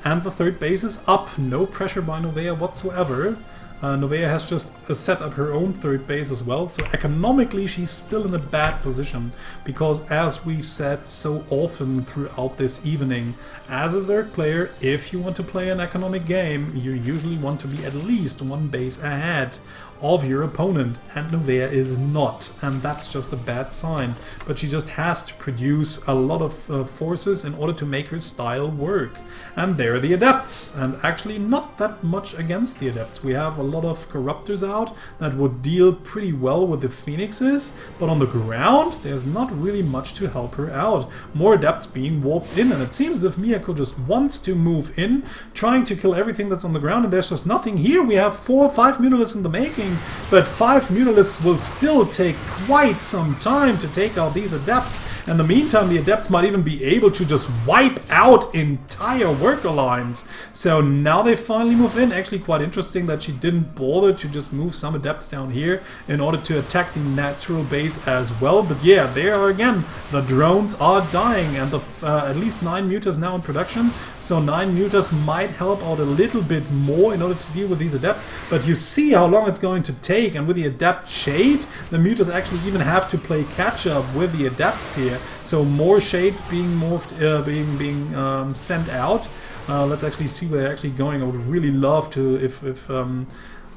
And the third base is up, no pressure by Novea whatsoever. Novea has just set up her own third base as well, so economically she's still in a bad position, because as we've said so often throughout this evening, as a Zerg player, if you want to play an economic game, you usually want to be at least one base ahead of your opponent, and Novea is not, and that's just a bad sign. But she just has to produce a lot of forces in order to make her style work. And there are the Adepts, and actually not that much against the Adepts. We have a lot of Corruptors out that would deal pretty well with the Phoenixes, but on the ground there's not really much to help her out. More Adepts being warped in, and it seems as if Miyako just wants to move in, trying to kill everything that's on the ground, and there's just nothing here. We have 4 or 5 Mutalisks in the making, working, but 5 Mutalisks will still take quite some time to take out these Adepts. In the meantime, the Adepts might even be able to just wipe out entire worker lines. So now they finally move in. Actually quite interesting that she didn't bother to just move some Adepts down here in order to attack the natural base as well. But yeah, there are again, the drones are dying, and the at least 9 Mutas now in production. So 9 Mutas might help out a little bit more in order to deal with these Adepts. But you see how long it's going to take, and with the Adept Shade, the Mutas actually even have to play catch up with the Adepts here. So more Shades being morphed, being sent out. Let's actually see where they're actually going. I would really love to if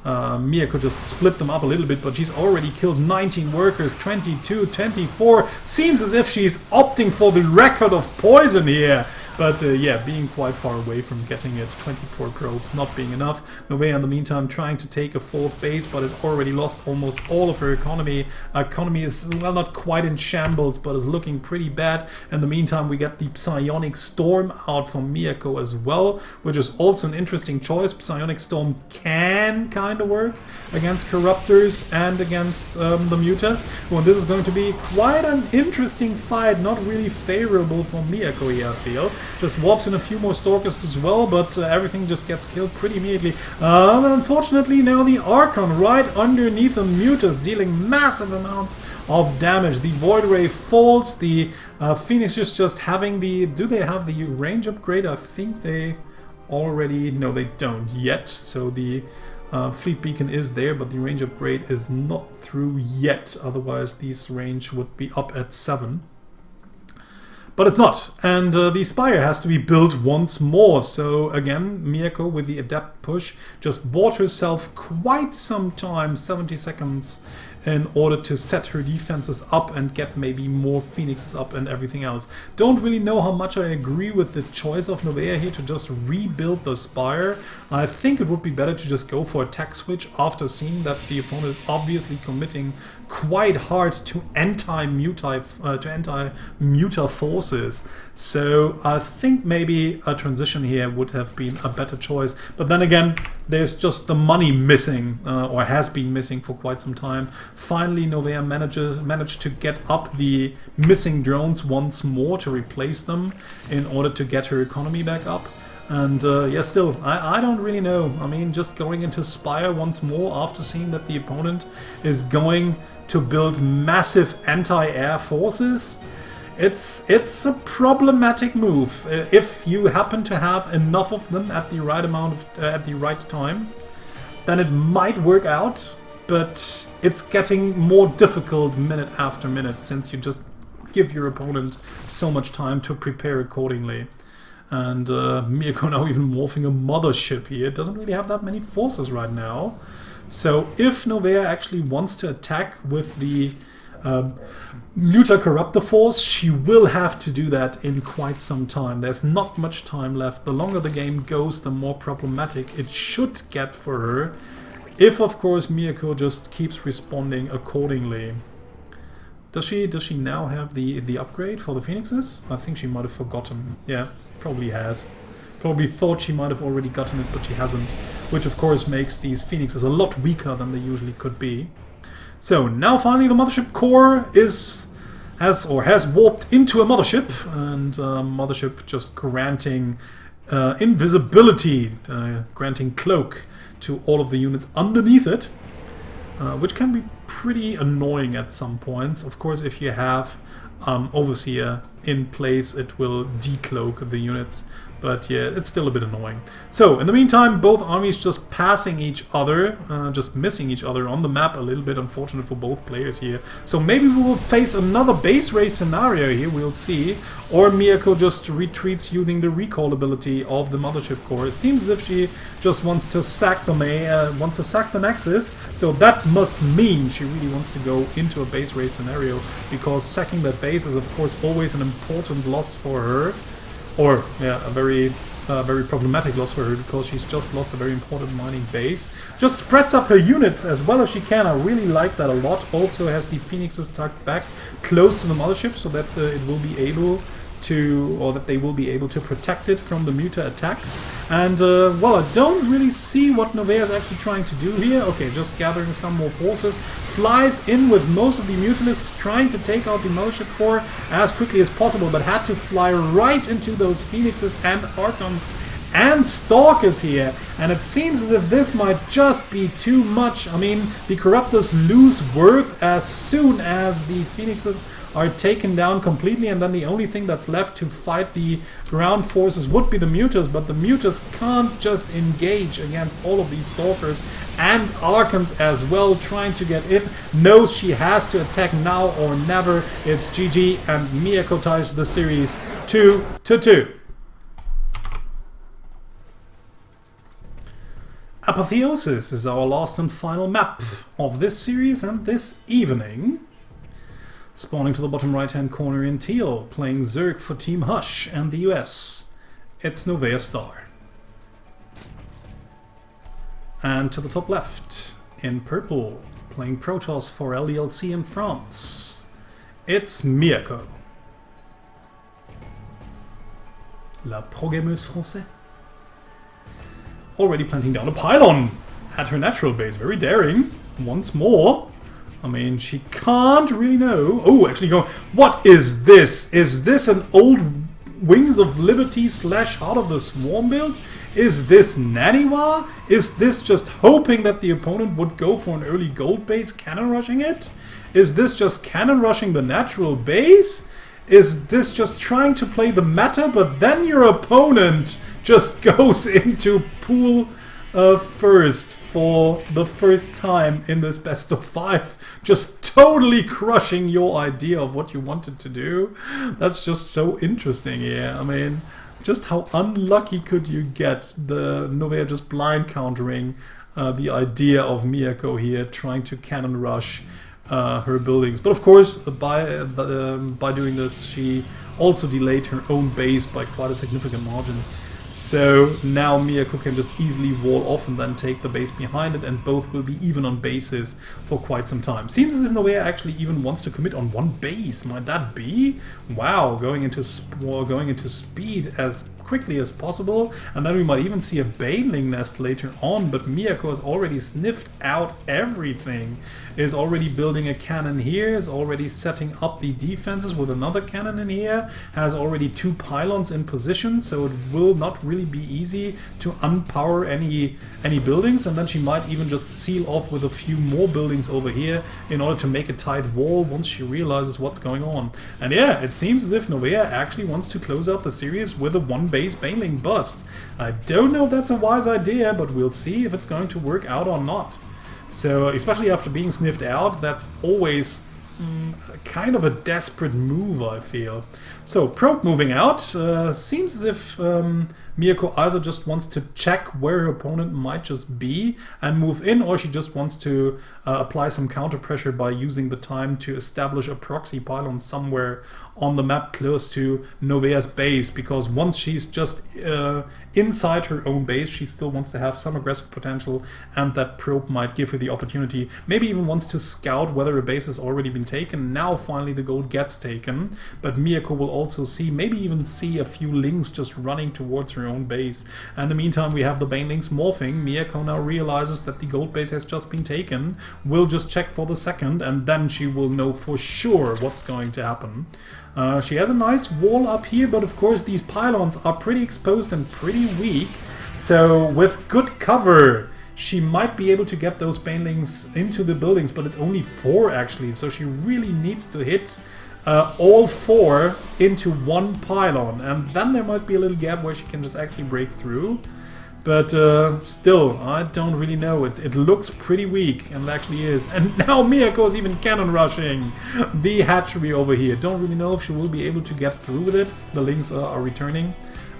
Miyako just split them up a little bit, but she's already killed 19 workers, 22, 24. Seems as if she's opting for the record of poison here. But yeah, being quite far away from getting it. 24 probes not being enough. Novea in the meantime trying to take a 4th base, but has already lost almost all of her economy. Economy is, well, not quite in shambles, but is looking pretty bad. In the meantime, we get the Psionic Storm out from Miyako as well, which is also an interesting choice. Psionic Storm can kind of work against Corruptors and against the Mutas. Well, this is going to be quite an interesting fight, not really favorable for Miyako here, I feel. Just warps in a few more Stalkers as well, but everything just gets killed pretty immediately. Unfortunately, now the Archon right underneath the Mutas, dealing massive amounts of damage. The Void Ray falls, the Phoenix is just having the... Do they have the range upgrade? I think they already... No, they don't yet. So the Fleet Beacon is there, but the range upgrade is not through yet. Otherwise, this range would be up at 7. But it's not, and the Spire has to be built once more. So again, Miyako with the Adept push just bought herself quite some time, 70 seconds, in order to set her defenses up and get maybe more Phoenixes up and everything else. Don't really know how much I agree with the choice of Novea here to just rebuild the Spire. I think it would be better to just go for a tech switch after seeing that the opponent is obviously committing quite hard to anti-muta forces. So I think maybe a transition here would have been a better choice. But then again, there's just the money missing, or has been missing for quite some time. Finally, Novea managed to get up the missing drones once more to replace them in order to get her economy back up. And yeah, still, I don't really know. I mean, just going into Spire once more after seeing that the opponent is going to build massive anti-air forces, it's a problematic move. If you happen to have enough of them at the right amount of at the right time, then it might work out. But it's getting more difficult minute after minute, since you just give your opponent so much time to prepare accordingly. And Miyako now even morphing a mothership here. It doesn't really have that many forces right now. So if Novea actually wants to attack with the Muta Corruptor force, she will have to do that in quite some time. There's not much time left. The longer the game goes, the more problematic it should get for her. If, of course, Miyako just keeps responding accordingly. Does she now have the upgrade for the Phoenixes? I think she might have forgotten. Yeah, probably has. Probably thought she might have already gotten it, but she hasn't. Which, of course, makes these Phoenixes a lot weaker than they usually could be. So, now finally the Mothership core has warped into a Mothership. And Mothership just granting invisibility, granting cloak to all of the units underneath it, which can be pretty annoying at some points. Of course, if you have Overseer in place, it will decloak the units, but yeah, it's still a bit annoying. So, in the meantime, both armies just passing each other, just missing each other on the map. A little bit unfortunate for both players here. So maybe we will face another base race scenario here, we'll see. Or Miyako just retreats using the recall ability of the Mothership core. It seems as if she just wants to sack the Nexus. So that must mean she really wants to go into a base race scenario, because sacking that base is of course always an important loss for her. Or, yeah, a very problematic loss for her, because she's just lost a very important mining base. Just spreads up her units as well as she can. I really like that a lot. Also has the Phoenixes tucked back close to the Mothership, so that it will be able to, or that they will be able to protect it from the Muta attacks. And, well, I don't really see what Novea is actually trying to do here. Okay, just gathering some more forces. Flies in with most of the Mutalisks, trying to take out the Mothership Core as quickly as possible, but had to fly right into those Phoenixes and Archons and Stalkers here. And it seems as if this might just be too much. I mean, the Corruptors lose worth as soon as the Phoenixes are taken down completely, and then the only thing that's left to fight the ground forces would be the Mutas, but the Mutas can't just engage against all of these Stalkers and Archons as well, trying to get in. Knows she has to attack now or never. It's GG, and Miyako ties the series 2-2. Apotheosis is our last and final map of this series and this evening. Spawning to the bottom right hand corner in teal, playing Zerg for Team Hush and the US. It's NoveaStar. And to the top left, in purple, playing Protoss for LDLC in France. It's Miyako. La programmeuse française. Already planting down a pylon at her natural base. Very daring. Once more. I mean, she can't really know. Oh, actually going, what is this? Is this an old Wings of Liberty / Heart of the Swarm build? Is this Naniwa? Is this just hoping that the opponent would go for an early gold base, cannon rushing it? Is this just cannon rushing the natural base? Is this just trying to play the meta, but then your opponent just goes into pool first for the first time in this best of 5, just totally crushing your idea of what you wanted to do? That's just so interesting here. I mean, just how unlucky could you get? The Novea just blind countering the idea of Miyako here, trying to cannon rush her buildings. But of course, by doing this, she also delayed her own base by quite a significant margin. So now Miyako can just easily wall off and then take the base behind it, and both will be even on bases for quite some time. Seems as if Novea actually even wants to commit on one base. Might that be? Wow, going into speed as quickly as possible, and then we might even see a Baneling nest later on. But Miyako has already sniffed out everything, is already building a cannon here, is already setting up the defenses with another cannon in here, has already 2 pylons in position, so it will not really be easy to unpower any buildings. And then she might even just seal off with a few more buildings over here in order to make a tight wall once she realizes what's going on. And yeah, it seems as if Novea actually wants to close out the series with a 1-base Baneling bust. I don't know if that's a wise idea, but we'll see if it's going to work out or not. So, especially after being sniffed out, that's always kind of a desperate move, I feel. So, Probe moving out. Seems as if Miyako either just wants to check where her opponent might just be and move in, or she just wants to apply some counter pressure by using the time to establish a proxy pylon somewhere on the map close to Novea's base, because once she's just inside her own base, she still wants to have some aggressive potential, and that probe might give her the opportunity. Maybe even wants to scout whether a base has already been taken. Now finally the gold gets taken, but Miyako will also see, maybe even see a few links just running towards her own base. And in the meantime, we have the Banelings morphing. Miyako now realizes that the gold base has just been taken, will just check for the second, and then she will know for sure what's going to happen. She has a nice wall up here, but of course these pylons are pretty exposed and pretty weak. So with good cover, she might be able to get those Banelings into the buildings, but it's only 4 actually, so she really needs to hit all 4 into one pylon, and then there might be a little gap where she can just actually break through. But still, I don't really know. It looks pretty weak, and it actually is. And now Miyako is even cannon rushing the hatchery over here. Don't really know if she will be able to get through with it. The Lings are returning.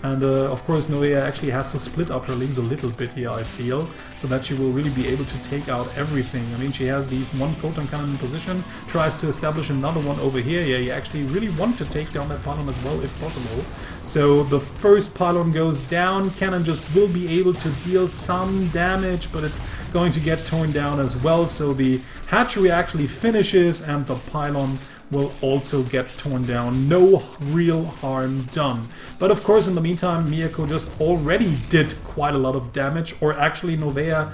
And of course Novea actually has to split up her Lings a little bit here, I feel, so that she will really be able to take out everything. I mean, she has the 1 photon cannon in position, tries to establish another one over here. Yeah, you actually really want to take down that pylon as well, if possible. So the first pylon goes down. Cannon just will be able to deal some damage, but it's going to get torn down as well. So the hatchery actually finishes, and the pylon will also get torn down. No real harm done. But of course, in the meantime, Miyako just already did quite a lot of damage, or actually Novea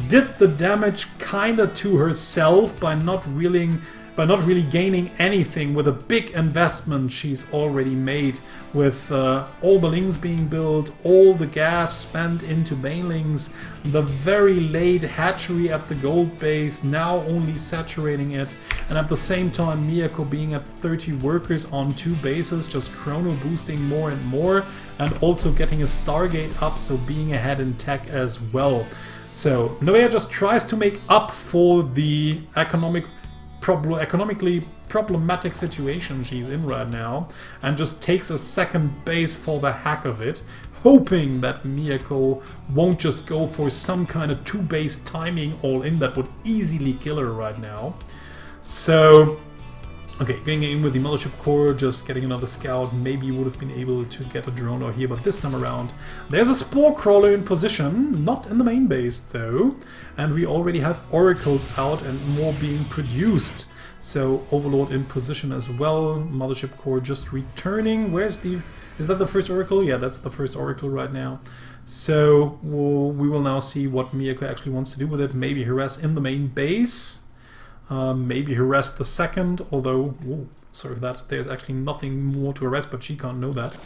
did the damage kinda to herself by not really gaining anything with a big investment she's already made, with all the links being built, all the gas spent into banelings, the very late hatchery at the gold base, now only saturating it, and at the same time Miyako being at 30 workers on 2 bases, just chrono boosting more and more, and also getting a Stargate up, so being ahead in tech as well. So Novea just tries to make up for the economically problematic situation she's in right now, and just takes a second base for the heck of it, hoping that Miyako won't just go for some kind of 2-base timing all in that would easily kill her right now. So okay, going in with the Mothership Core, just getting another scout, maybe would have been able to get a drone over here, but this time around there's a Spore Crawler in position, not in the main base though, and we already have Oracles out and more being produced. So Overlord in position as well, Mothership Core just returning. Is that the first Oracle? Yeah, that's the first Oracle right now. So we will now see what Miyako actually wants to do with it. Maybe harass in the main base. Maybe harass the second, although, sorry for that, there's actually nothing more to harass, but she can't know that.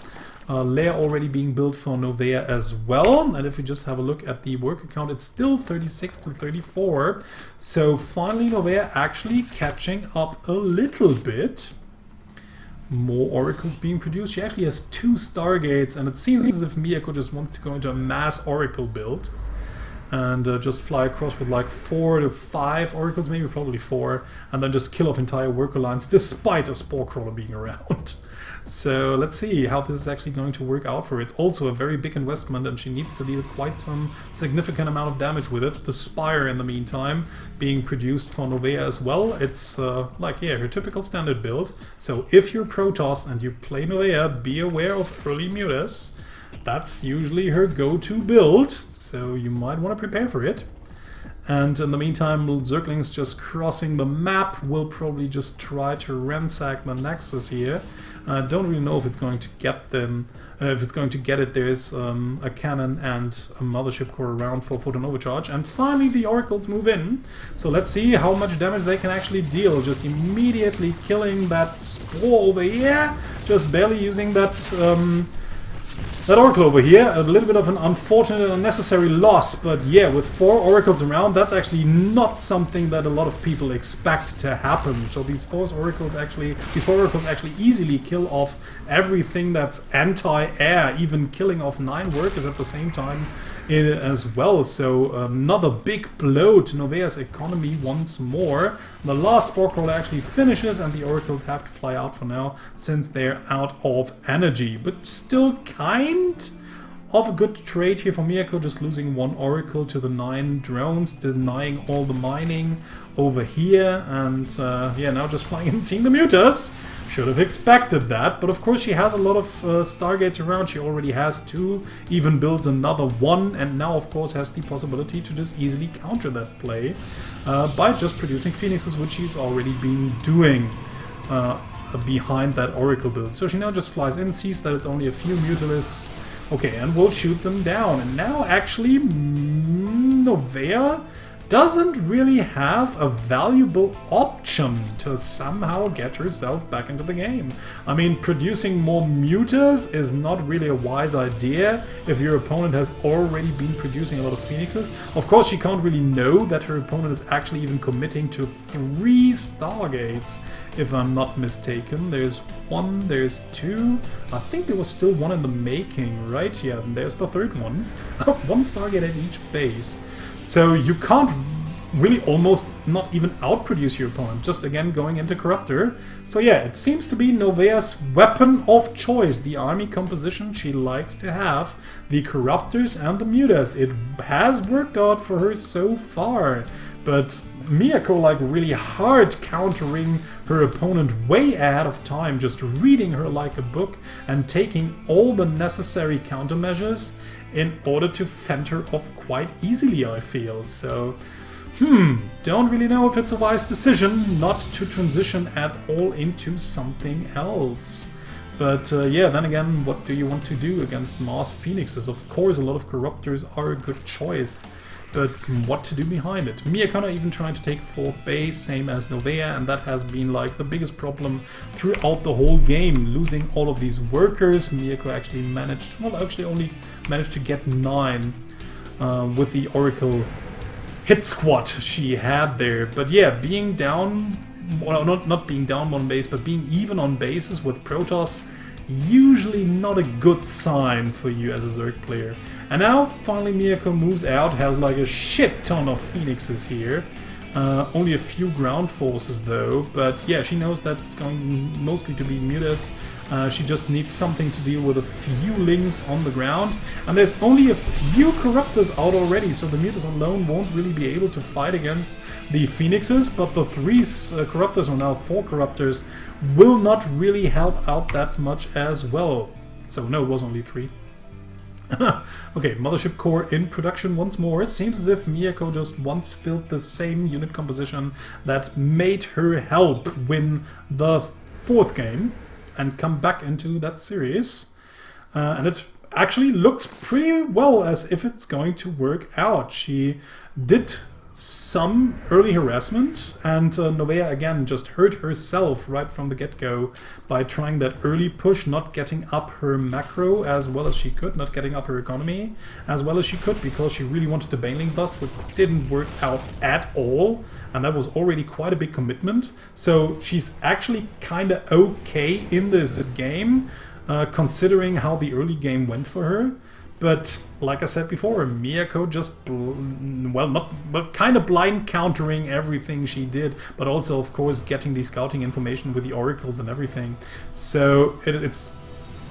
Lair already being built for Novea as well, and if we just have a look at the worker count, it's still 36 to 34, so finally Novea actually catching up a little bit. More Oracles being produced. She actually has 2 Stargates, and it seems as if Miyako just wants to go into a mass Oracle build. And just fly across with like 4 to 5 Oracles, maybe probably 4, and then just kill off entire worker lines despite a Spore Crawler being around. So let's see how this is actually going to work out for her. It's also a very big investment, and she needs to deal quite some significant amount of damage with it. The Spire, in the meantime, being produced for Novea as well. It's like, yeah, her typical standard build. So if you're Protoss and you play Novea, be aware of early Mutas. That's usually her go-to build, so you might want to prepare for it. And in the meantime, Zerglings just crossing the map will probably just try to ransack the Nexus here. Don't really know if it's going to get them. If it's going to get it, there's a cannon and a Mothership Core around for photon overcharge. And finally the Oracles move in. So let's see how much damage they can actually deal. Just immediately killing that Spore over here. Just barely using that Oracle over here. A little bit of an unfortunate and unnecessary loss, but yeah, with 4 Oracles around, that's actually not something that a lot of people expect to happen. So these 4 Oracles actually easily kill off everything that's anti-air, even killing off 9 workers at the same time as well. So another big blow to Novea's economy once more. The last Spore Crawler actually finishes, and the Oracles have to fly out for now since they're out of energy. But still kind of a good trade here for Miyako, just losing 1 Oracle to the 9 drones, denying all the mining over here, and yeah, now just flying in and seeing the Mutas. Should have expected that, but of course she has a lot of Stargates around. She already has 2, even builds another 1, and now of course has the possibility to just easily counter that play by just producing Phoenixes, which she's already been doing behind that Oracle build. So she now just flies in, sees that it's only a few Mutalisks, okay, and will shoot them down. And now actually Novea doesn't really have a valuable option to somehow get herself back into the game. I mean, producing more Mutas is not really a wise idea if your opponent has already been producing a lot of Phoenixes. Of course, she can't really know that her opponent is actually even committing to 3 Stargates, if I'm not mistaken. There's 1, there's 2, I think there was still 1 in the making, right? Yeah, and there's the 3rd one. 1 Stargate at each base. So you can't really almost not even outproduce your opponent, just again going into Corruptor. So yeah, it seems to be Novea's weapon of choice, the army composition she likes to have, the Corruptors and the Mutas. It has worked out for her so far, but Miyako like really hard countering her opponent way ahead of time, just reading her like a book and taking all the necessary countermeasures in order to fend her off quite easily, I feel. So Don't really know if it's a wise decision not to transition at all into something else. But yeah, then again, what do you want to do against Mars Phoenixes? Of course, a lot of Corruptors are a good choice, but what to do behind it? Miyako even trying to take 4th base, same as Novea, and that has been like the biggest problem throughout the whole game. Losing all of these workers, Miyako actually managed, well, actually only managed to get 9 with the Oracle hit squad she had there. But yeah, being down, well, not being down 1 base, but being even on bases with Protoss, usually not a good sign for you as a Zerg player. And now, finally, Miyako moves out, has like a shit ton of Phoenixes here. Only a few ground forces though, but yeah, she knows that it's going mostly to be Mutas. She just needs something to deal with a few Lings on the ground, and there's only a few Corruptors out already, so the Mutas alone won't really be able to fight against the Phoenixes, but the 3 Corruptors, or now 4 Corruptors, will not really help out that much as well. So no, it was only 3. Okay, Mothership Core in production once more. It seems as if Miyako just once built the same unit composition that made her help win the 4th game and come back into that series. And it actually looks pretty well as if it's going to work out. She did some early harassment, and Novea again just hurt herself right from the get-go by trying that early push, not getting up her macro as well as she could, not getting up her economy as well as she could, because she really wanted the Baneling bust, which didn't work out at all, and that was already quite a big commitment. So she's actually kinda okay in this game, considering how the early game went for her. But like I said before, Miyako just, kind of blind countering everything she did, but also, of course, getting the scouting information with the oracles and everything. So it's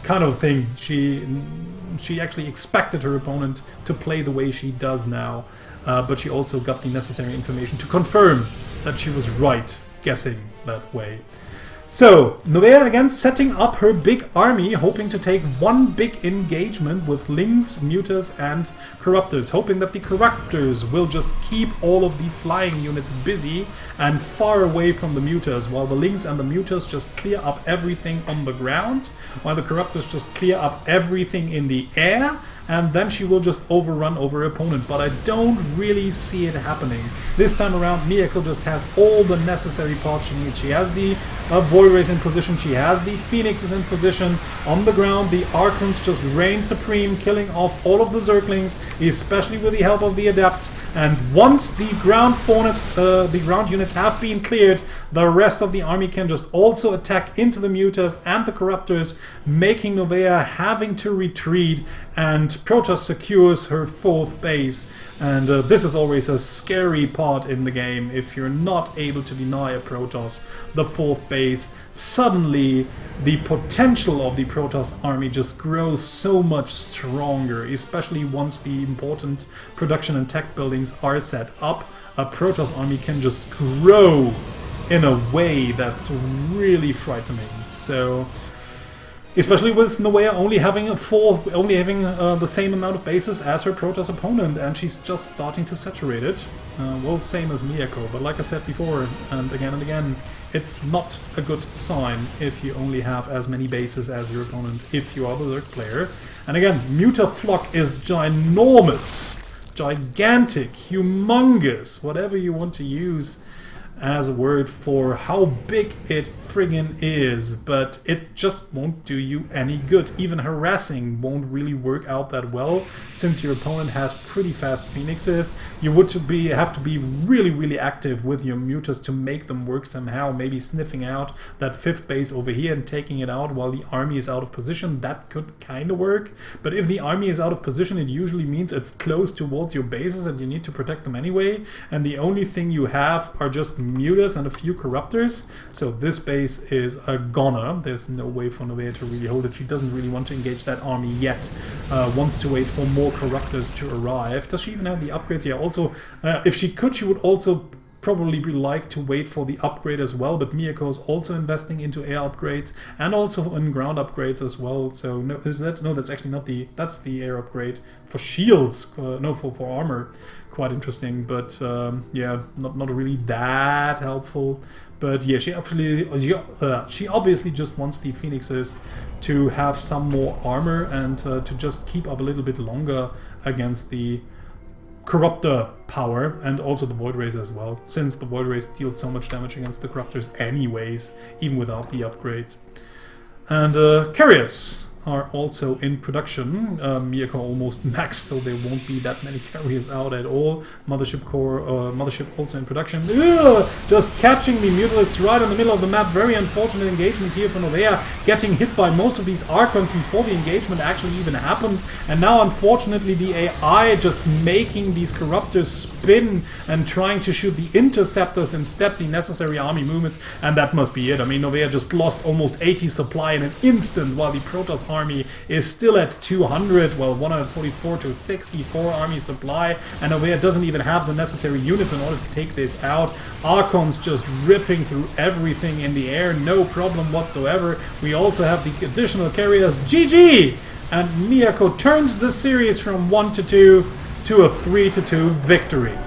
kind of a thing. She actually expected her opponent to play the way she does now, but she also got the necessary information to confirm that she was right guessing that way. So, Novea again setting up her big army, hoping to take one big engagement with Lings, Mutas and Corruptors, hoping that the Corruptors will just keep all of the flying units busy and far away from the Mutas, while the Lings and the Mutas just clear up everything on the ground, while the Corruptors just clear up everything in the air, and then she will just overrun over her opponent. But I don't really see it happening. This time around, Miyako just has all the necessary parts she needs. She has the Void Rays in position, she has the Phoenixes in position. On the ground, the Archons just reign supreme, killing off all of the Zerglings, especially with the help of the Adepts. And once the ground units have been cleared, the rest of the army can just also attack into the Mutas and the Corruptors, making Novea having to retreat, and Protoss secures her 4th base. And this is always a scary part in the game. If you're not able to deny a Protoss the 4th base, suddenly the potential of the Protoss army just grows so much stronger, especially once the important production and tech buildings are set up. A Protoss army can just grow in a way that's really frightening. So, especially with Novea only having the same amount of bases as her Protoss opponent, and she's just starting to saturate it. Well, same as Miyako, but like I said before, and again, it's not a good sign if you only have as many bases as your opponent, if you are the Zerg player. And again, Mutaflock is ginormous, gigantic, humongous, whatever you want to use as a word for how big it friggin' is, but it just won't do you any good. Even harassing won't really work out that well, since your opponent has pretty fast Phoenixes. You would have to be really active with your Mutas to make them work somehow, maybe sniffing out that 5th base over here and taking it out while the army is out of position. That could kind of work, but if the army is out of position, it usually means it's close towards your bases and you need to protect them anyway, and the only thing you have are just Mutas and a few Corruptors, so this base is a goner. There's no way for Novea to really hold it. She doesn't really want to engage that army yet. Wants to wait for more Corruptors to arrive. Does she even have the upgrades? Yeah, also, if she could, she would also probably like to wait for the upgrade as well, but Miyako is also investing into air upgrades and also in ground upgrades as well. So no, that's actually not the, that's the air upgrade for shields, no, for armor. Quite interesting, but yeah, not really that helpful. But yeah, she obviously just wants the Phoenixes to have some more armor and to just keep up a little bit longer against the Corruptor power and also the Void Rays as well, since the Void Rays deal so much damage against the Corruptors anyways, even without the upgrades. And carriers are also in production. Miyako almost maxed, so there won't be that many carriers out at all. Mothership core, Mothership also in production. Ugh, just catching the Mutalisk right in the middle of the map. Very unfortunate engagement here for Novea, getting hit by most of these Archons before the engagement actually even happens. And now, unfortunately, the AI just making these Corruptors spin and trying to shoot the Interceptors instead, the necessary army movements, and that must be it. I mean, Novea just lost almost 80 supply in an instant, while the Protoss army is still at 200, well, 144 to 64 army supply, and Novea doesn't even have the necessary units in order to take this out. Archons just ripping through everything in the air, no problem whatsoever. We also have the additional carriers. GG! And Miyako turns the series from 1-2 to a 3-2 victory.